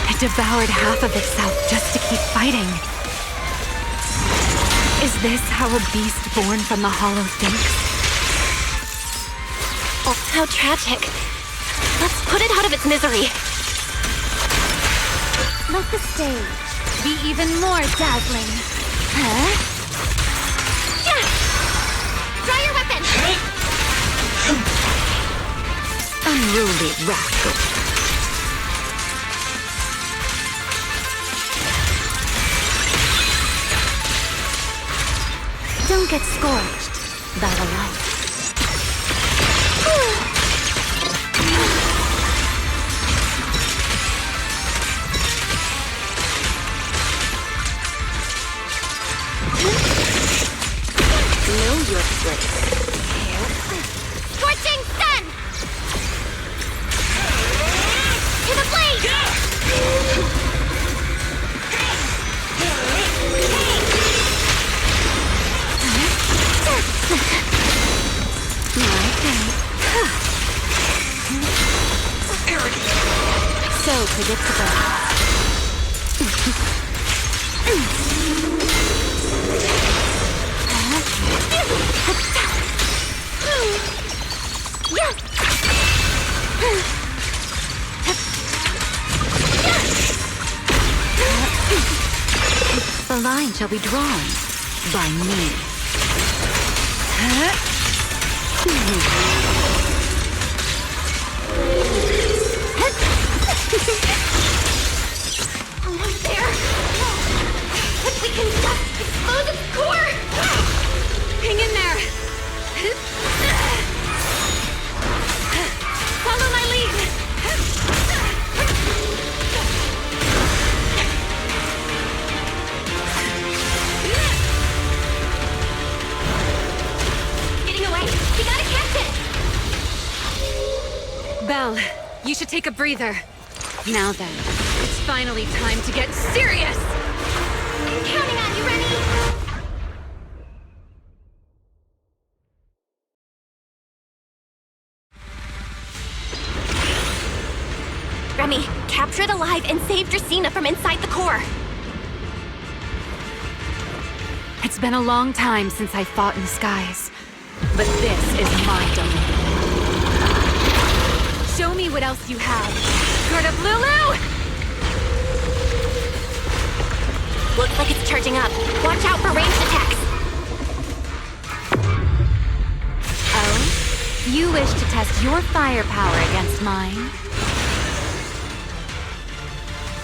It devoured half of itself just to keep fighting. Is this how a beast born from the Hollow thinks? Oh, how tragic. Let's put it out of its misery. Let the stage be even more dazzling. Huh? Yeah! Draw your weapon! Unruly rascal. Don't get scorched by the light. so predictable. The line shall be drawn by me. Almost there. If we can just explode its core. Hang in there. Follow my lead. Getting away. We gotta catch it. Belle, you should take a breather. Now then, it's finally time to get serious! I'm counting on you, Remy. Remy, capture it alive and save Dracaena from inside the core. It's been a long time since I fought in the skies, but this is my domain. Show me what else you have. Guard up, Lulu! Looks like it's charging up. Watch out for ranged attacks. Oh? You wish to test your firepower against mine?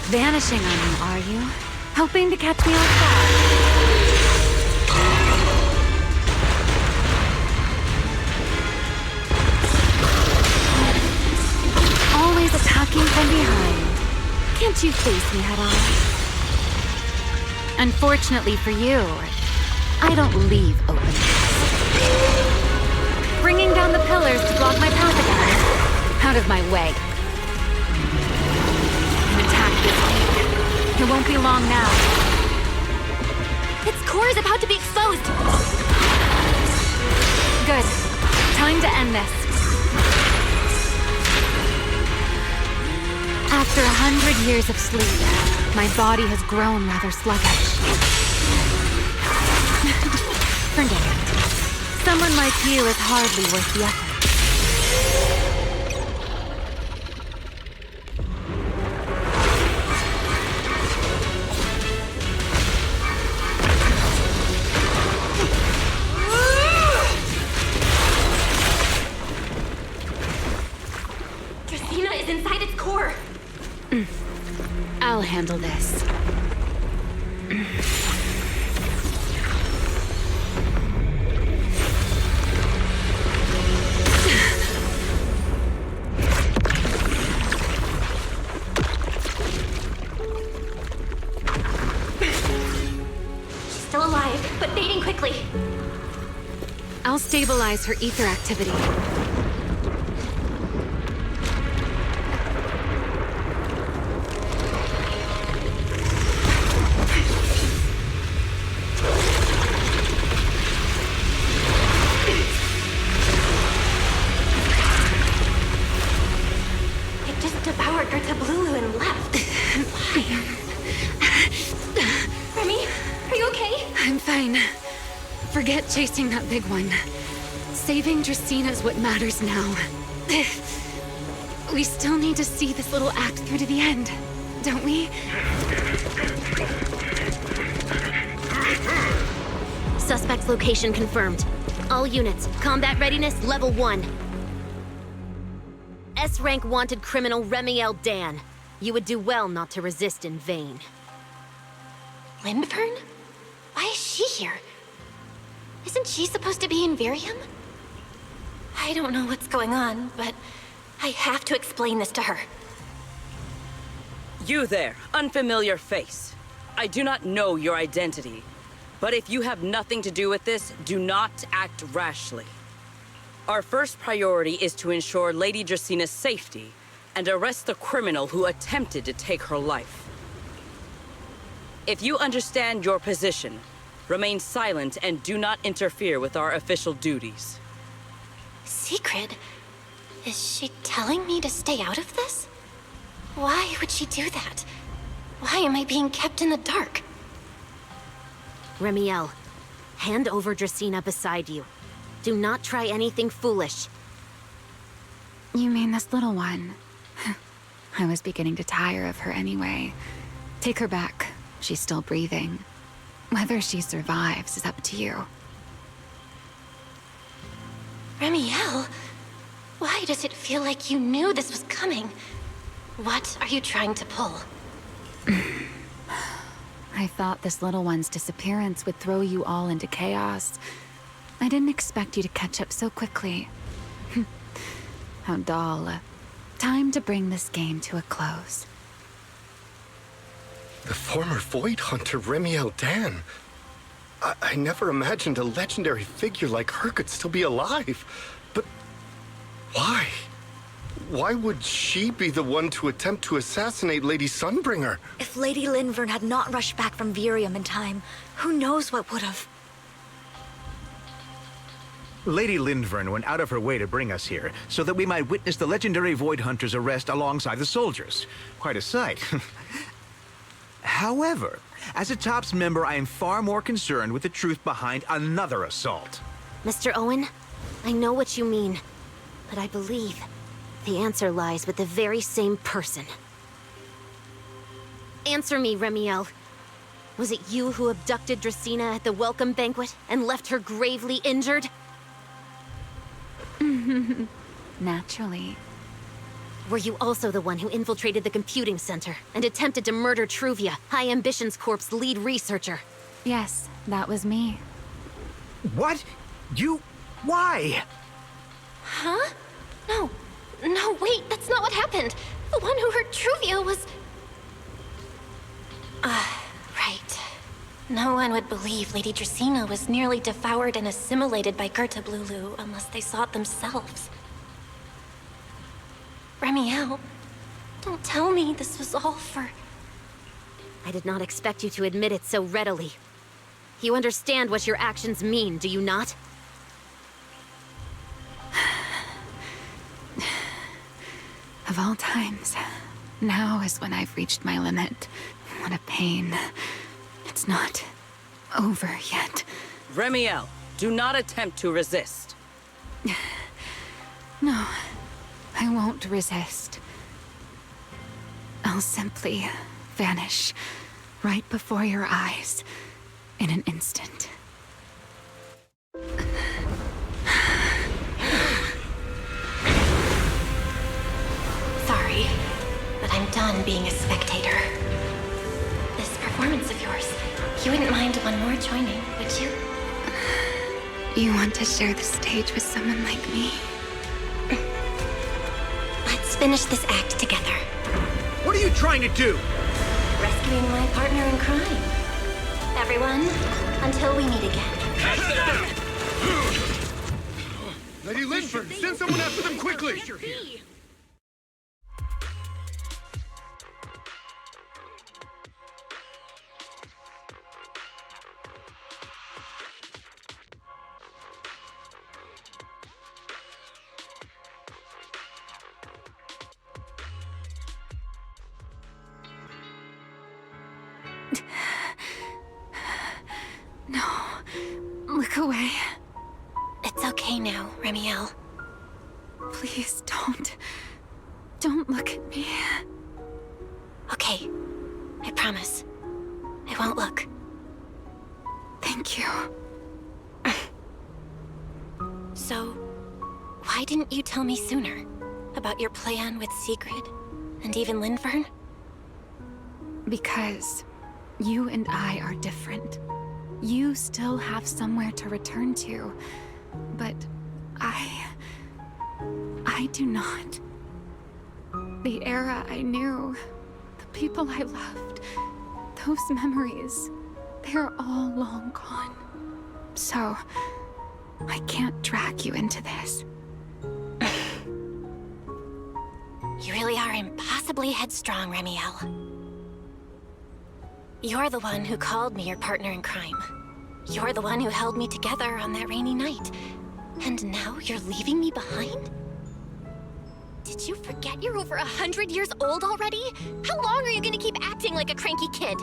Vanishing on me, are you? Hoping to catch me off guard? Always attacking from behind. Can't you face me head on? Unfortunately for you, I don't leave open. Bringing down the pillars to block my path again. Out of my way. An attack this weak. It won't be long now. Its core is about to be exposed. Good. Time to end this. After 100 years of sleep, my body has grown rather sluggish. Forget it. Someone like you is hardly worth the effort. Dracaena is inside its core. I'll handle this. She's still alive, but fading quickly. I'll stabilize her ether activity. Devoured Gertablulu and left. Remy, are you okay? I'm fine. Forget chasing that big one. Saving Dracena's what matters now. We still need to see this little act through to the end, don't we? Suspect's location confirmed. All units, combat readiness level 1. S-rank wanted criminal Remiel Dan. You would do well not to resist in vain. Lindburn? Why is she here? Isn't she supposed to be in Virium? I don't know what's going on, but I have to explain this to her. You there, unfamiliar face. I do not know your identity, but if you have nothing to do with this, do not act rashly. Our first priority is to ensure Lady Draceena's safety and arrest the criminal who attempted to take her life. If you understand your position, remain silent and do not interfere with our official duties. Secret? Is she telling me to stay out of this? Why would she do that? Why am I being kept in the dark? Remiel, hand over Dracaena beside you. Do not try anything foolish. You mean this little one? I was beginning to tire of her anyway. Take her back. She's still breathing. Whether she survives is up to you. Remiel, why does it feel like you knew this was coming? What are you trying to pull? I thought this little one's disappearance would throw you all into chaos. I didn't expect you to catch up so quickly. How dull. Time to bring this game to a close. The former Void Hunter Remiel Dan. I never imagined a legendary figure like her could still be alive. But why? Why would she be the one to attempt to assassinate Lady Sunbringer? If Lady Linvern had not rushed back from Virium in time, who knows what would have... Lady Linvern went out of her way to bring us here, so that we might witness the legendary Void Hunter's arrest alongside the soldiers. Quite a sight. However, as a TOPS member, I am far more concerned with the truth behind another assault. Mr. Owen, I know what you mean, but I believe the answer lies with the very same person. Answer me, Remiel. Was it you who abducted Dracaena at the welcome banquet and left her gravely injured? Naturally. Were you also the one who infiltrated the computing center and attempted to murder Truvia, High Ambitions Corp's lead researcher? Yes, that was me. What? You... why? Huh? No, wait, that's not what happened. The one who hurt Truvia was... right. No one would believe Lady Dracaena was nearly devoured and assimilated by Gerta Blulu unless they saw it themselves. Remiel, don't tell me this was all for... I did not expect you to admit it so readily. You understand what your actions mean, do you not? Of all times, now is when I've reached my limit. What a pain. It's not over yet. Remiel, do not attempt to resist. No, I won't resist. I'll simply vanish right before your eyes in an instant. Sorry, but I'm done being a spectator. This performance of yours, you wouldn't mind one more joining, would you? You want to share the stage with someone like me? Let's finish this act together. What are you trying to do? Rescuing my partner in crime. Everyone, until we meet again. Lady Linford, send someone after them quickly! No, look away. It's okay now, Remiel. Please don't. Don't look at me. Okay, I promise. I won't look. Thank you. So, why didn't you tell me sooner about your plan with Sigrid and even Linvern? Because you and I are different. You still have somewhere to return to, but I do not. The era I knew, the people I loved, those memories, they're all long gone. So, I can't drag you into this. You really are impossibly headstrong, Remiel. You're the one who called me your partner in crime. You're the one who held me together on that rainy night. And now you're leaving me behind? Did you forget you're over 100 years old already? How long are you gonna keep acting like a cranky kid?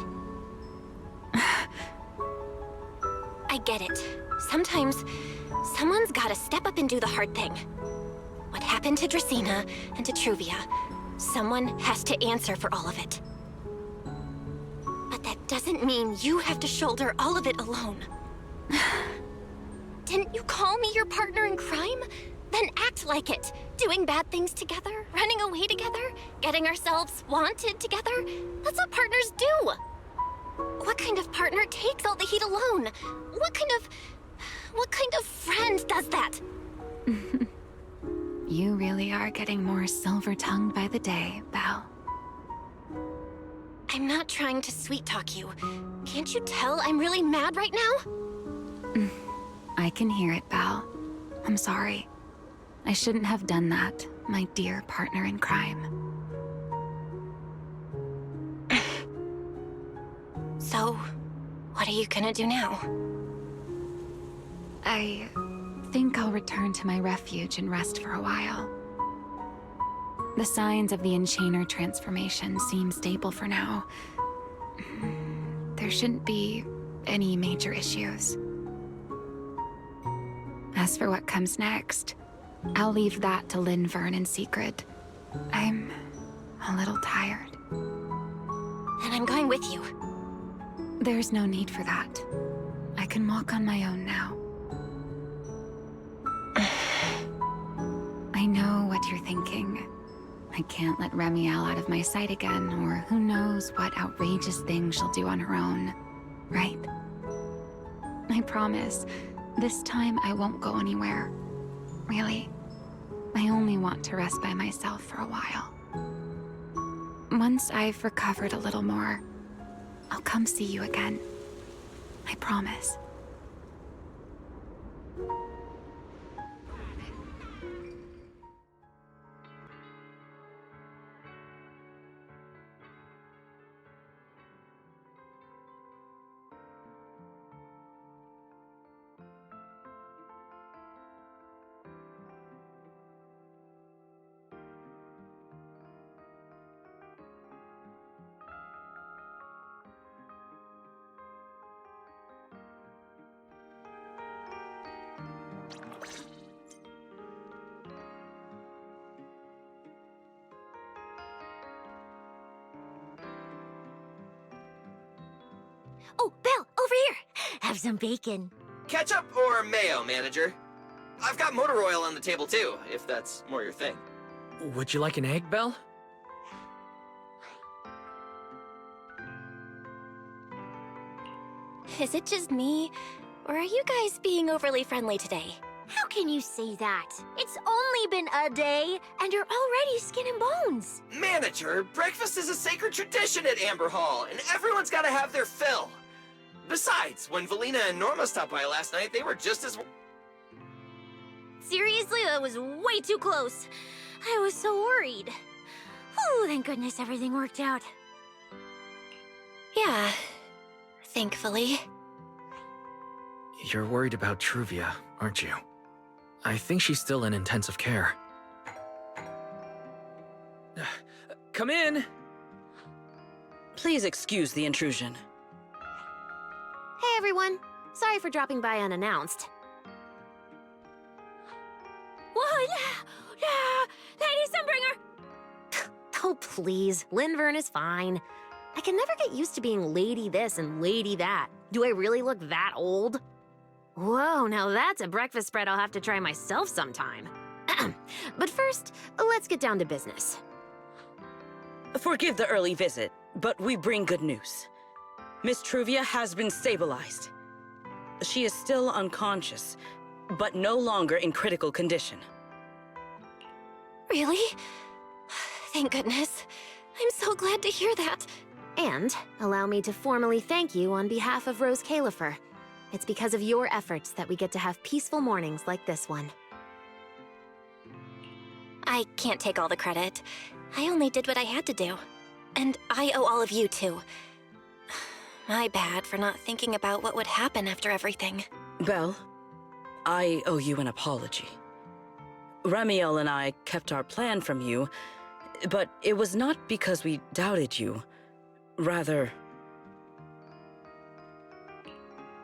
I get it. Sometimes, someone's gotta step up and do the hard thing. What happened to Dracaena and to Truvia, someone has to answer for all of it. But that doesn't mean you have to shoulder all of it alone. Didn't you call me your partner in crime? Then act like it. Doing bad things together, running away together, getting ourselves wanted together. That's what partners do. What kind of partner takes all the heat alone? What kind of friend does that? You really are getting more silver-tongued by the day, Belle. I'm not trying to sweet-talk you. Can't you tell I'm really mad right now? I can hear it, Belle. I'm sorry. I shouldn't have done that, my dear partner in crime. So, what are you gonna do now? I think I'll return to my refuge and rest for a while. The signs of the Enchainer transformation seem stable for now. There shouldn't be any major issues. As for what comes next, I'll leave that to Linvern in secret. I'm a little tired. And I'm going with you. There's no need for that. I can walk on my own now. I know what you're thinking. I can't let Remiel out of my sight again, or who knows what outrageous thing she'll do on her own, right? I promise, this time I won't go anywhere. Really, I only want to rest by myself for a while. Once I've recovered a little more, I'll come see you again. I promise. Oh, Belle, over here! Have some bacon. Ketchup or mayo, manager? I've got motor oil on the table too, if that's more your thing. Would you like an egg, Belle? Is it just me, or are you guys being overly friendly today? How can you say that? It's only been a day, and you're already skin and bones. Manager, breakfast is a sacred tradition at Amber Hall, and everyone's gotta have their fill. Besides, when Valina and Norma stopped by last night, they were just as... Seriously, that was way too close. I was so worried. Oh, thank goodness everything worked out. Yeah, thankfully. You're worried about Truvia, aren't you? I think she's still in intensive care. Come in! Please excuse the intrusion. Hey everyone, sorry for dropping by unannounced. What? Lady Sunbringer! Oh please, Linvern is fine. I can never get used to being lady this and lady that. Do I really look that old? Whoa, now that's a breakfast spread I'll have to try myself sometime. But first, let's get down to business. Forgive the early visit, but we bring good news. Miss Truvia has been stabilized. She is still unconscious, but no longer in critical condition. Really? Thank goodness. I'm so glad to hear that. And allow me to formally thank you on behalf of Rose Califer. It's because of your efforts that we get to have peaceful mornings like this one. I can't take all the credit. I only did what I had to do. And I owe all of you, too. My bad for not thinking about what would happen after everything. Belle, I owe you an apology. Remiel and I kept our plan from you, but it was not because we doubted you. Rather...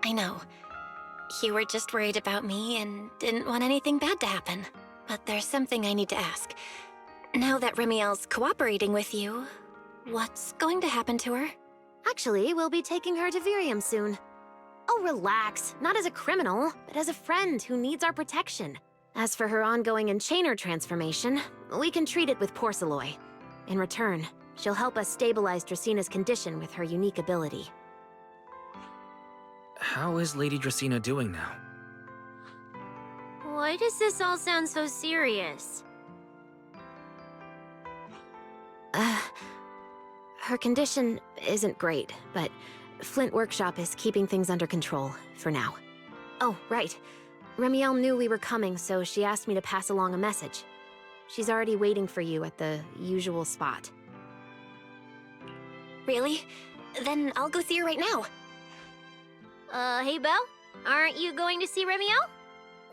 I know. You were just worried about me and didn't want anything bad to happen. But there's something I need to ask. Now that Remiel's cooperating with you, what's going to happen to her? Actually, we'll be taking her to Virium soon. Oh, relax. Not as a criminal, but as a friend who needs our protection. As for her ongoing Enchainer transformation, we can treat it with Porceloy. In return, she'll help us stabilize Dracina's condition with her unique ability. How is Lady Dracina doing now? Why does this all sound so serious? Her condition isn't great, but Flint Workshop is keeping things under control, for now. Oh, right. Remiel knew we were coming, so she asked me to pass along a message. She's already waiting for you at the usual spot. Really? Then I'll go see her right now. Hey Belle? Aren't you going to see Remiel?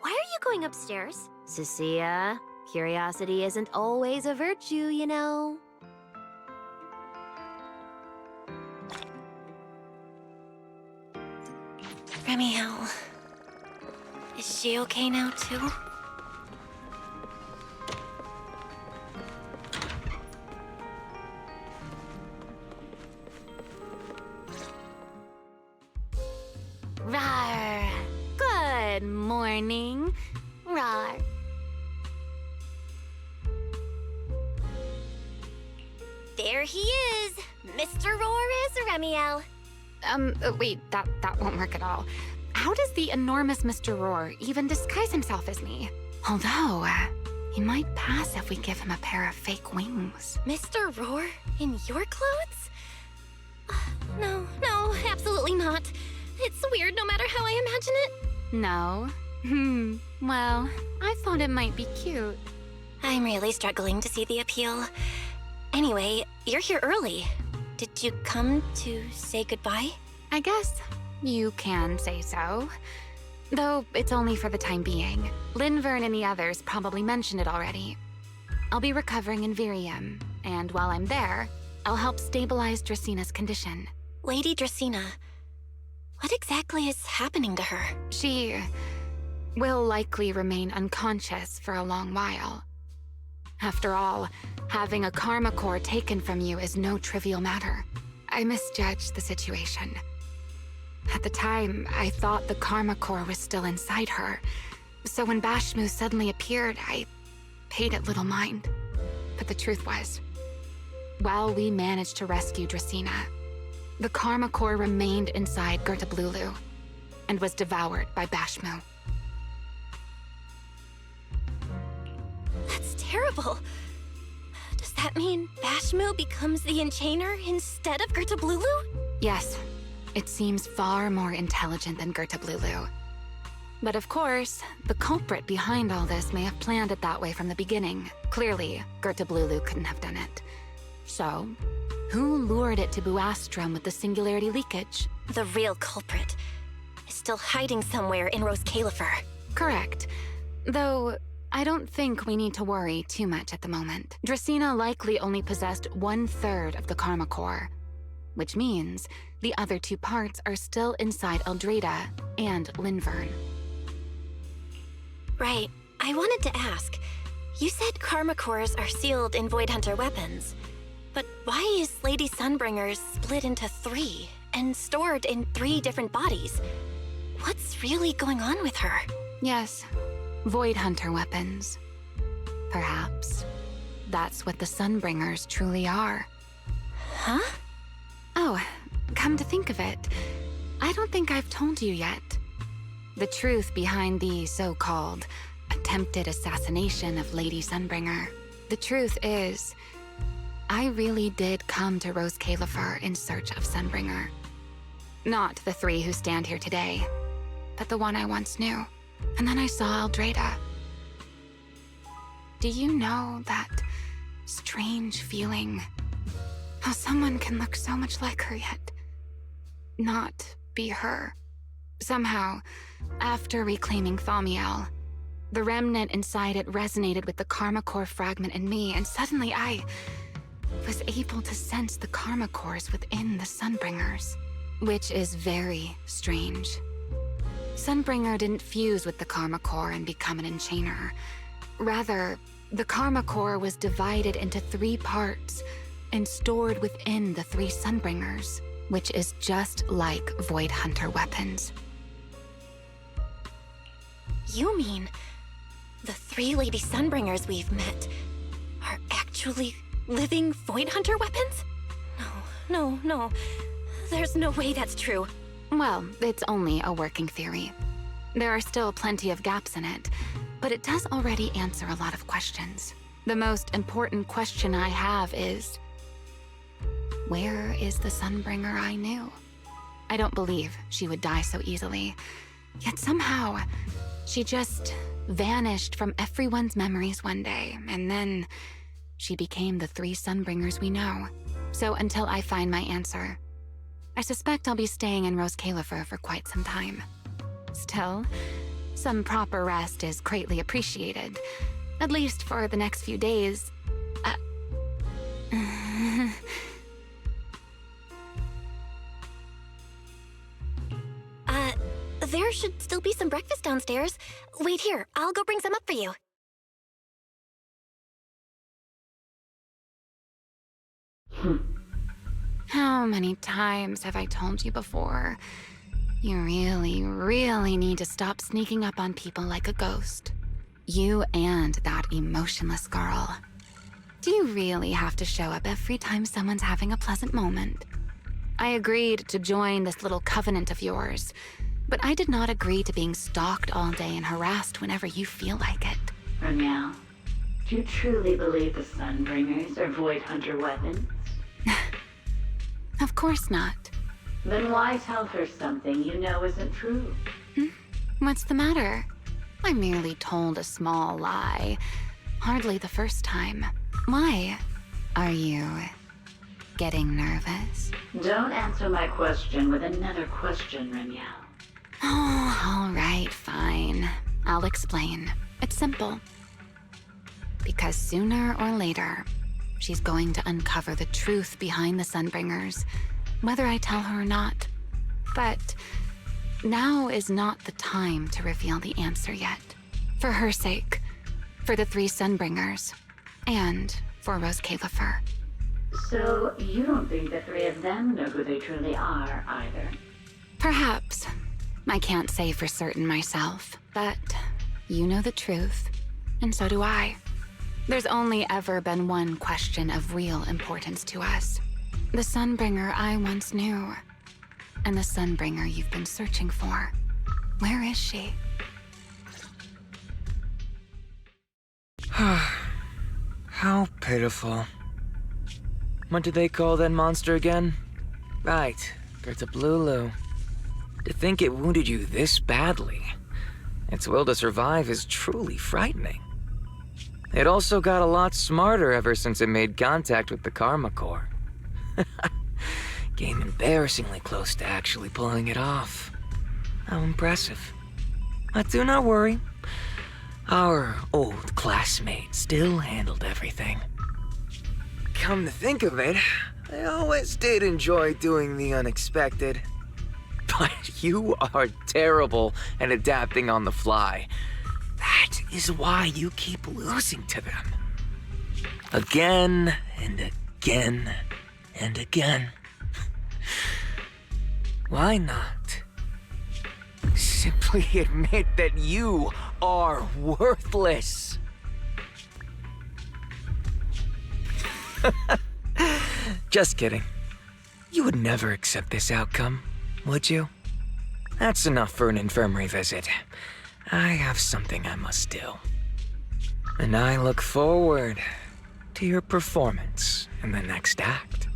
Why are you going upstairs? Cecilia, curiosity isn't always a virtue, you know. Remiel... Is she okay now, too? Rawr. Good morning. Rawr. There he is! Mr. Roar is Remiel. Wait, that won't work at all. How does the enormous Mr. Roar even disguise himself as me? Although, he might pass if we give him a pair of fake wings. Mr. Roar? In your clothes? No, absolutely not. It's weird no matter how I imagine it. No? Well, I thought it might be cute. I'm really struggling to see the appeal. Anyway, you're here early. Did you come to say goodbye? I guess you can say so. Though it's only for the time being. Linvern and the others probably mentioned it already. I'll be recovering in Virium, and while I'm there, I'll help stabilize Dracina's condition. Lady Dracina, what exactly is happening to her? She will likely remain unconscious for a long while. After all, having a Karma Core taken from you is no trivial matter. I misjudged the situation. At the time, I thought the Karma Core was still inside her. So when Bashmu suddenly appeared, I paid it little mind. But the truth was, while we managed to rescue Dracina, the Karma Core remained inside Gertablulu and was devoured by Bashmu. That's terrible. Does that mean Bashmu becomes the Enchainer instead of Gertablulu? Yes, it seems far more intelligent than Gertablulu. But of course, the culprit behind all this may have planned it that way from the beginning. Clearly, Gertablulu couldn't have done it. So, who lured it to Buastrum with the singularity leakage? The real culprit is still hiding somewhere in Rose Califer. Correct. Though, I don't think we need to worry too much at the moment. Dracina likely only possessed 1/3 of the Karma Core, which means the other 2 parts are still inside Eldrada and Linvern. Right. I wanted to ask. You said Karma Cores are sealed in Void Hunter weapons. But why is Lady Sunbringer's split into 3 and stored in 3 different bodies? What's really going on with her? Yes, Void Hunter weapons. Perhaps that's what the Sunbringers truly are. Huh? Oh, come to think of it, I don't think I've told you yet. The truth behind the so-called attempted assassination of Lady Sunbringer. The truth is, I really did come to Rose Califer in search of Sunbringer. Not the 3 who stand here today, but the one I once knew. And then I saw Eldrada. Do you know that strange feeling? How someone can look so much like her yet not be her. Somehow, after reclaiming Thaumiel, The remnant inside it resonated with the Karma Core fragment in me, and suddenly I was able to sense the Karma Cores within the Sunbringers, which is very strange. Sunbringer didn't fuse with the Karma Core and become an enchainer. Rather, the Karma Core was divided into 3 parts and stored within the 3 Sunbringers, which is just like Void Hunter weapons. You mean the 3 Lady Sunbringers we've met are actually living Void Hunter weapons? No. There's no way that's true. Well, it's only a working theory. There are still plenty of gaps in it, but it does already answer a lot of questions. The most important question I have is, where is the Sunbringer I knew? I don't believe she would die so easily. Yet somehow, she just vanished from everyone's memories one day, and then she became the 3 Sunbringers we know. So until I find my answer, I suspect I'll be staying in Rose Califer for quite some time. Still, some proper rest is greatly appreciated, at least for the next few days. There should still be some breakfast downstairs. Wait here, I'll go bring some up for you. How many times have I told you before? You really, really need to stop sneaking up on people like a ghost. You and that emotionless girl. Do you really have to show up every time someone's having a pleasant moment? I agreed to join this little covenant of yours, but I did not agree to being stalked all day and harassed whenever you feel like it. Ramiel, do you truly believe the Sunbringers are Void Hunter weapons? Of course not. Then why tell her something you know isn't true? What's the matter? I merely told a small lie. Hardly the first time. Why? Are you getting nervous? Don't answer my question with another question, Ramiel. Oh, all right, fine. I'll explain. It's simple. Because sooner or later, she's going to uncover the truth behind the Sunbringers, whether I tell her or not. But now is not the time to reveal the answer yet. For her sake, for the 3 Sunbringers, and for Rose Califer. So you don't think the 3 of them know who they truly are, either? Perhaps. I can't say for certain myself, but you know the truth, and so do I. There's only ever been one question of real importance to us. The Sunbringer I once knew, and the Sunbringer you've been searching for. Where is she? How pitiful. What did they call that monster again? Right, Gertablulu. To think it wounded you this badly. Its will to survive is truly frightening. It also got a lot smarter ever since it made contact with the Karma Core. Came embarrassingly close to actually pulling it off. How impressive. But do not worry. Our old classmate still handled everything. Come to think of it, I always did enjoy doing the unexpected. But you are terrible at adapting on the fly. That is why you keep losing to them. Again and again and again. Why not? Simply admit that you are worthless. Just kidding. You would never accept this outcome, would you? That's enough for an infirmary visit. I have something I must do. And I look forward to your performance in the next act.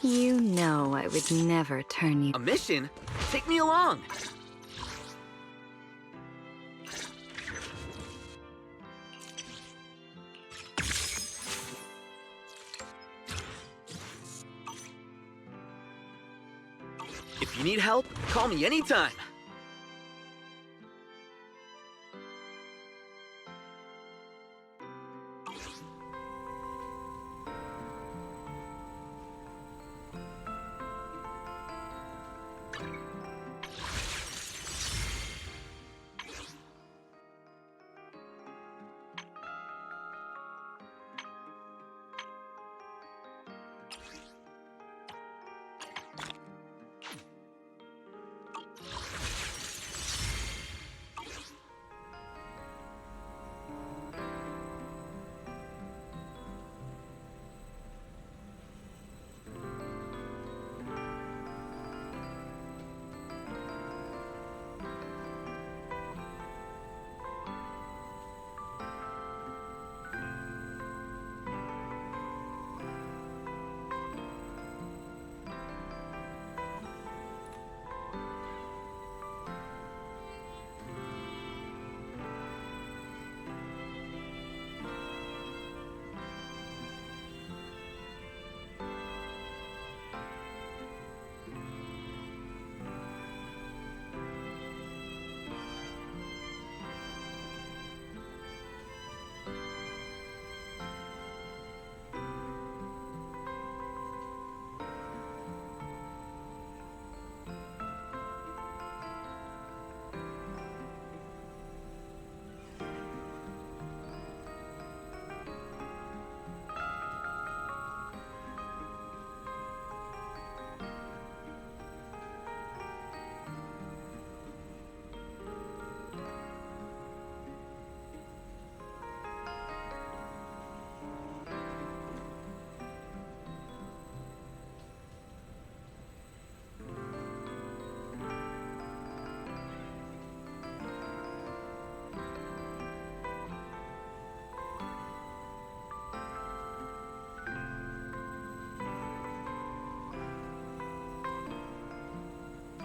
You know I would never turn you. A mission? Take me along. If you need help, call me anytime.